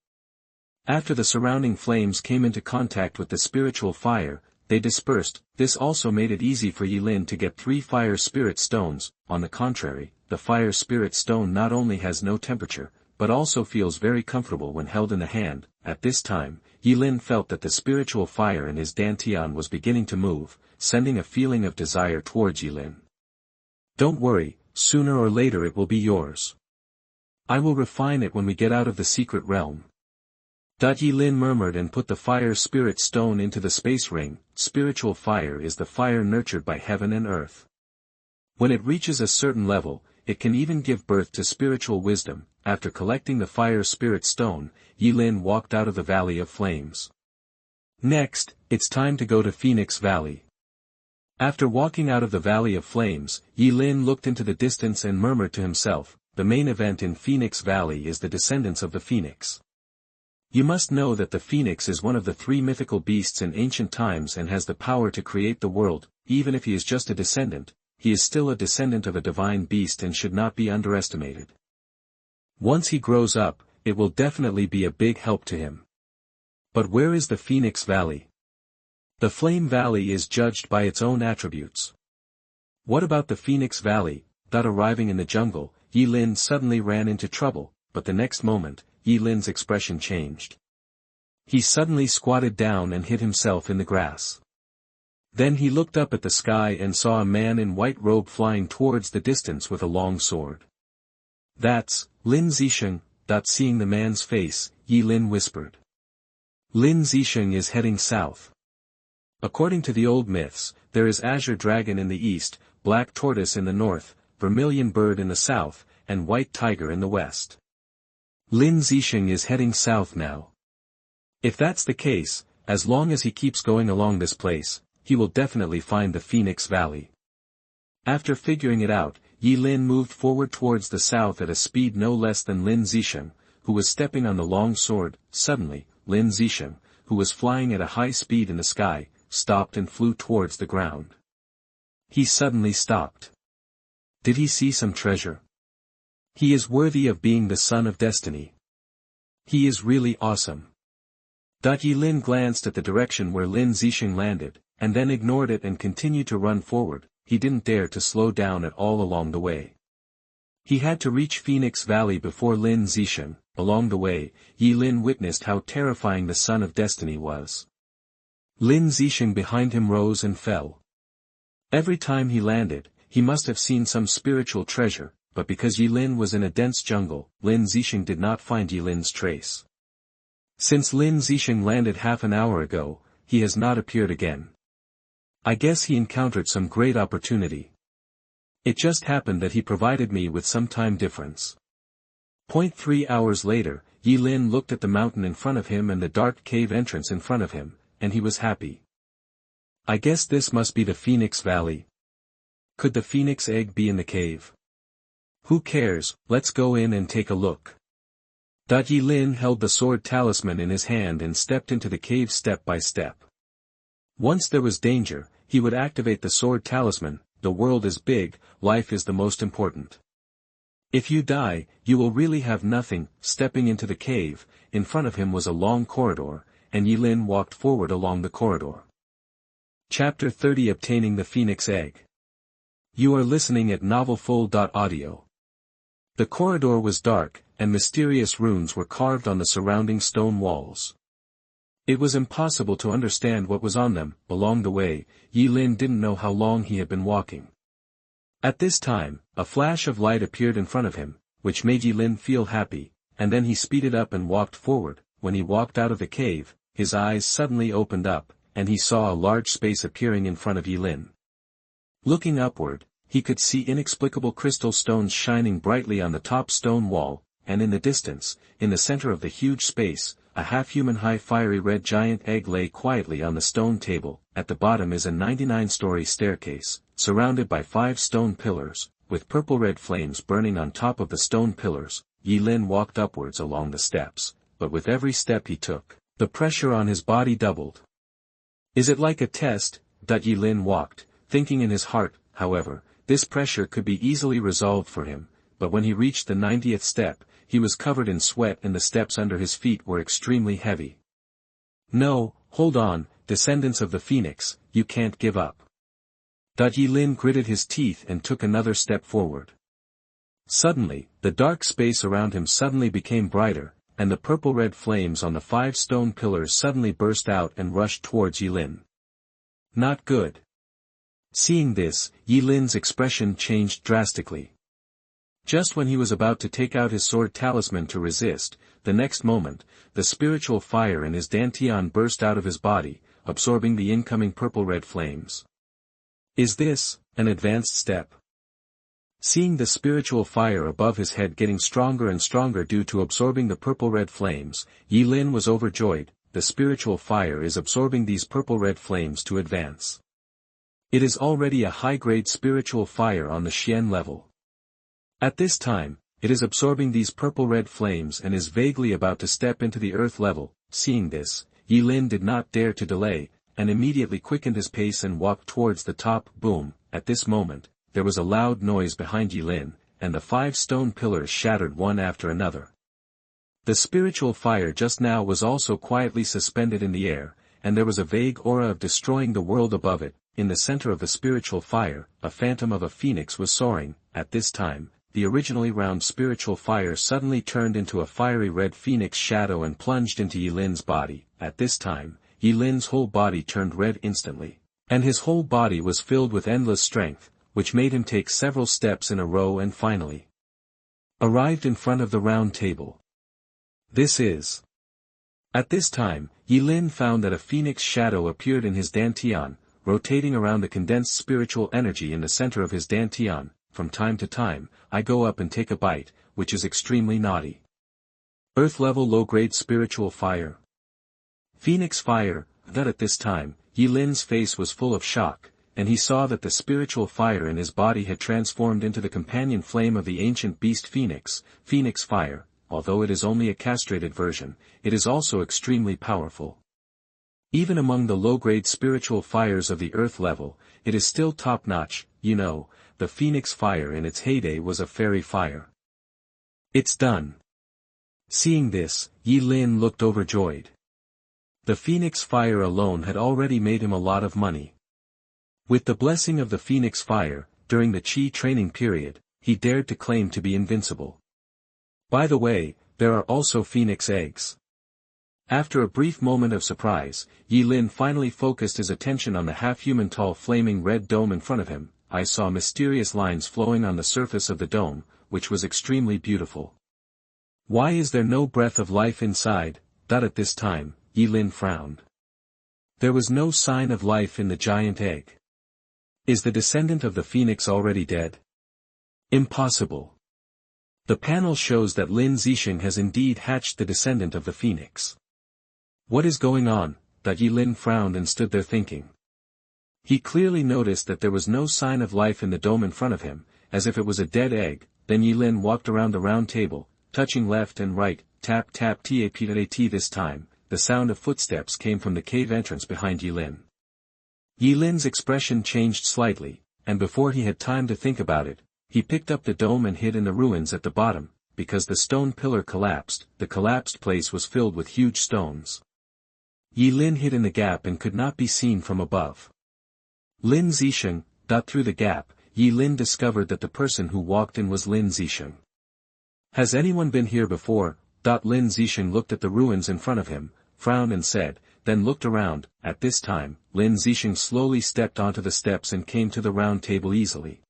After the surrounding flames came into contact with the spiritual fire, they dispersed. This also made it easy for Yi Lin to get 3 fire spirit stones. On the contrary, the fire spirit stone not only has no temperature, but also feels very comfortable when held in the hand. At this time, Yi Lin felt that the spiritual fire in his dantian was beginning to move, sending a feeling of desire towards Yi Lin. Don't worry, sooner or later it will be yours. I will refine it when we get out of the secret realm. Yi Lin murmured and put the fire spirit stone into the space ring. Spiritual fire is the fire nurtured by heaven and earth. When it reaches a certain level, it can even give birth to spiritual wisdom. After collecting the fire spirit stone, Yi Lin walked out of the Valley of Flames. Next, it's time to go to Phoenix Valley. After walking out of the Valley of Flames, Yi Lin looked into the distance and murmured to himself, the main event in Phoenix Valley is the descendants of the Phoenix. You must know that the Phoenix is one of the 3 mythical beasts in ancient times and has the power to create the world. Even if he is just a descendant, he is still a descendant of a divine beast and should not be underestimated. Once he grows up, it will definitely be a big help to him. But where is the Phoenix Valley? The Flame Valley is judged by its own attributes. What about the Phoenix Valley? Arriving in the jungle, Yi Lin suddenly ran into trouble, but the next moment, Yi Lin's expression changed. He suddenly squatted down and hid himself in the grass. Then he looked up at the sky and saw a man in white robe flying towards the distance with a long sword. That's Lin Zisheng. Seeing the man's face, Yi Lin whispered. Lin Zisheng is heading south. According to the old myths, there is Azure Dragon in the east, Black Tortoise in the north, Vermilion Bird in the south, and White Tiger in the west. Lin Zisheng is heading south now. If that's the case, as long as he keeps going along this place, he will definitely find the Phoenix Valley. After figuring it out, Yi Lin moved forward towards the south at a speed no less than Lin Zisheng, who was stepping on the long sword. Suddenly, Lin Zisheng, who was flying at a high speed in the sky, stopped and flew towards the ground. He suddenly stopped. Did he see some treasure? He is worthy of being the son of destiny. He is really awesome. Yi Lin glanced at the direction where Lin Zisheng landed, and then ignored it and continued to run forward. He didn't dare to slow down at all along the way. He had to reach Phoenix Valley before Lin Zisheng. Along the way, Yi Lin witnessed how terrifying the Son of Destiny was. Lin Zisheng behind him rose and fell. Every time he landed, he must have seen some spiritual treasure, but because Yi Lin was in a dense jungle, Lin Zisheng did not find Yi Lin's trace. Since Lin Zisheng landed half an hour ago, he has not appeared again. I guess he encountered some great opportunity. It just happened that he provided me with some time difference. 3 hours later, Yi Lin looked at the mountain in front of him and the dark cave entrance in front of him, and he was happy. I guess this must be the Phoenix Valley. Could the Phoenix Egg be in the cave? Who cares, let's go in and take a look. Yi Lin held the sword Talisman in his hand and stepped into the cave step by step. Once there was danger, he would activate the sword Talisman. The world is big, life is the most important. If you die, you will really have nothing. Stepping into the cave, in front of him was a long corridor, and Yi Lin walked forward along the corridor. Chapter 30 Obtaining the Phoenix Egg. You are listening at novelfull.audio. The corridor was dark, and mysterious runes were carved on the surrounding stone walls. It was impossible to understand what was on them. Along the way, Yi Lin didn't know how long he had been walking. At this time, a flash of light appeared in front of him, which made Yi Lin feel happy, and then he speeded up and walked forward. When he walked out of the cave, his eyes suddenly opened up, and he saw a large space appearing in front of Yi Lin. Looking upward, he could see inexplicable crystal stones shining brightly on the top stone wall, and in the distance, in the center of the huge space, a half-human-high fiery red giant egg lay quietly on the stone table. At the bottom is a 99-story staircase, surrounded by 5 stone pillars, with purple-red flames burning on top of the stone pillars. Yi Lin walked upwards along the steps, but with every step he took, the pressure on his body doubled. Is it like a test? Yi Lin walked, thinking in his heart. However, this pressure could be easily resolved for him, but when he reached the 90th step, he was covered in sweat and the steps under his feet were extremely heavy. No, hold on, descendants of the Phoenix, you can't give up. Yi Lin gritted his teeth and took another step forward. Suddenly, the dark space around him suddenly became brighter, and the purple-red flames on the 5 stone pillars suddenly burst out and rushed towards Yi Lin. Not good. Seeing this, Yi Lin's expression changed drastically. Just when he was about to take out his sword Talisman to resist, the next moment, the spiritual fire in his dantian burst out of his body, absorbing the incoming purple-red flames. Is this an advanced step? Seeing the spiritual fire above his head getting stronger and stronger due to absorbing the purple-red flames, Yi Lin was overjoyed. The spiritual fire is absorbing these purple-red flames to advance. It is already a high-grade spiritual fire on the Xian level. At this time, it is absorbing these purple-red flames and is vaguely about to step into the earth level. Seeing this, Yi Lin did not dare to delay, and immediately quickened his pace and walked towards the top. Boom! At this moment, there was a loud noise behind Yi Lin, and the 5 stone pillars shattered one after another. The spiritual fire just now was also quietly suspended in the air, and there was a vague aura of destroying the world above it. In the center of the spiritual fire, a phantom of a phoenix was soaring. At this time, the originally round spiritual fire suddenly turned into a fiery red phoenix shadow and plunged into Yi Lin's body. At this time, Yi Lin's whole body turned red instantly, and his whole body was filled with endless strength, which made him take several steps in a row and finally arrived in front of the round table. This is. At this time, Yi Lin found that a phoenix shadow appeared in his dantian, rotating around the condensed spiritual energy in the center of his dantian. From time to time, I go up and take a bite, which is extremely naughty. Earth-level low-grade spiritual fire. Phoenix fire. That at this time, Yi Lin's face was full of shock, and he saw that the spiritual fire in his body had transformed into the companion flame of the ancient beast Phoenix. Phoenix fire, although it is only a castrated version, it is also extremely powerful. Even among the low-grade spiritual fires of the earth level, it is still top-notch. You know, the Phoenix fire in its heyday was a fairy fire. It's done. Seeing this, Yi Lin looked overjoyed. The Phoenix fire alone had already made him a lot of money. With the blessing of the Phoenix fire, during the Qi training period, he dared to claim to be invincible. By the way, there are also Phoenix eggs. After a brief moment of surprise, Yi Lin finally focused his attention on the half-human tall flaming red dome in front of him. I saw mysterious lines flowing on the surface of the dome, which was extremely beautiful. Why is there no breath of life inside? At this time, Yi Lin frowned. There was no sign of life in the giant egg. Is the descendant of the phoenix already dead? Impossible. The panel shows that Lin Zisheng has indeed hatched the descendant of the phoenix. What is going on? Yi Lin frowned and stood there thinking. He clearly noticed that there was no sign of life in the dome in front of him, as if it was a dead egg. Then Yi Lin walked around the round table, touching left and right, tap tap tap. This time, the sound of footsteps came from the cave entrance behind Yi Lin. Yi Lin's expression changed slightly, and before he had time to think about it, he picked up the dome and hid in the ruins at the bottom. Because the stone pillar collapsed, the collapsed place was filled with huge stones. Yi Lin hid in the gap and could not be seen from above. Lin Zisheng. Through the gap, Yi Lin discovered that the person who walked in was Lin Zisheng. Has anyone been here before? Lin Zisheng looked at the ruins in front of him, frowned and said, then looked around. At this time, Lin Zisheng slowly stepped onto the steps and came to the round table easily.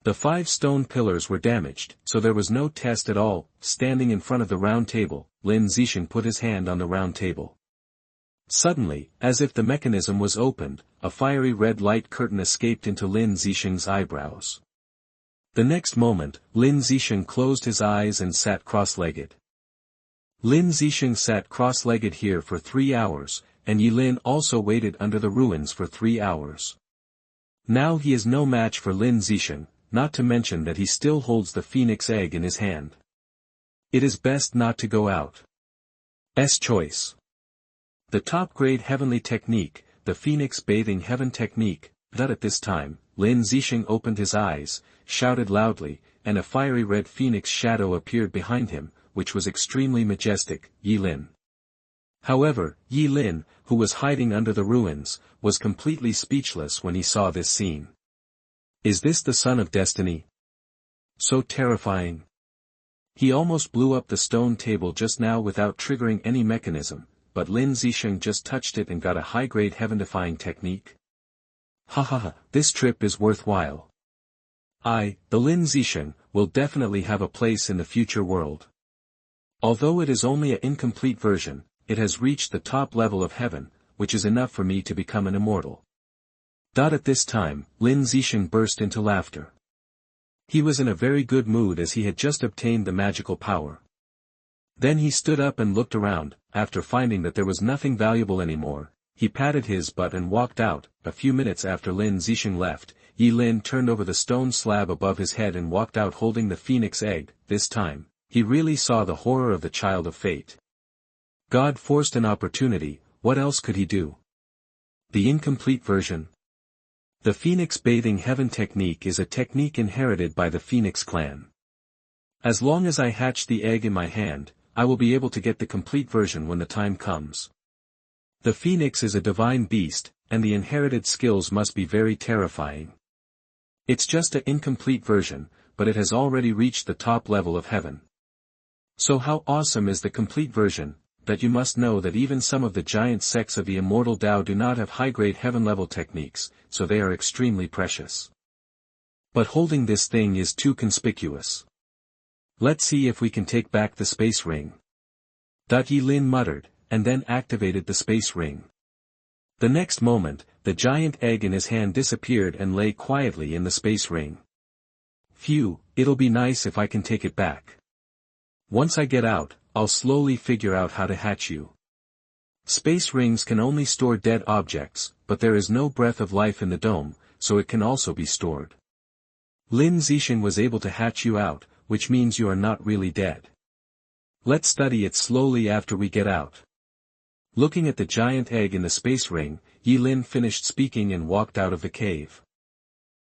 The 5 stone pillars were damaged, so there was no test at all. Standing in front of the round table, Lin Zisheng put his hand on the round table. Suddenly, as if the mechanism was opened, a fiery red light curtain escaped into Lin Zisheng's eyebrows. The next moment, Lin Zisheng closed his eyes and sat cross-legged. Lin Zisheng sat cross-legged here for 3 hours, and Yi Lin also waited under the ruins for 3 hours. Now he is no match for Lin Zisheng, not to mention that he still holds the phoenix egg in his hand. It is best not to go out. Choice. The top-grade heavenly technique, the Phoenix Bathing Heaven technique. At this time, Lin Zisheng opened his eyes, shouted loudly, and a fiery red phoenix shadow appeared behind him, which was extremely majestic. Yi Lin. However, Yi Lin, who was hiding under the ruins, was completely speechless when he saw this scene. Is this the son of destiny? So terrifying. He almost blew up the stone table just now without triggering any mechanism, but Lin Zisheng just touched it and got a high-grade heaven-defying technique. This trip is worthwhile. The Lin Zisheng, will definitely have a place in the future world. Although it is only an incomplete version, it has reached the top level of heaven, which is enough for me to become an immortal. At this time, Lin Zisheng burst into laughter. He was in a very good mood as he had just obtained the magical power. Then he stood up and looked around. After finding that there was nothing valuable anymore, he patted his butt and walked out. A few minutes after Lin Zisheng left, Yi Lin turned over the stone slab above his head and walked out holding the phoenix egg. This time, he really saw the horror of the child of fate. God forced an opportunity, what else could he do? The incomplete version. The Phoenix Bathing Heaven technique is a technique inherited by the Phoenix clan. As long as I hatch the egg in my hand, I will be able to get the complete version when the time comes. The phoenix is a divine beast, and the inherited skills must be very terrifying. It's just an incomplete version, but it has already reached the top level of heaven. So how awesome is the complete version, that you must know that even some of the giant sects of the immortal Dao do not have high-grade heaven-level techniques, so they are extremely precious. But holding this thing is too conspicuous. Let's see if we can take back the space ring. Yi Lin muttered, and then activated the space ring. The next moment, the giant egg in his hand disappeared and lay quietly in the space ring. Phew, it'll be nice if I can take it back. Once I get out, I'll slowly figure out how to hatch you. Space rings can only store dead objects, but there is no breath of life in the dome, so it can also be stored. Lin Zisheng was able to hatch you out, which means you are not really dead. Let's study it slowly after we get out. Looking at the giant egg in the space ring, Yi Lin finished speaking and walked out of the cave.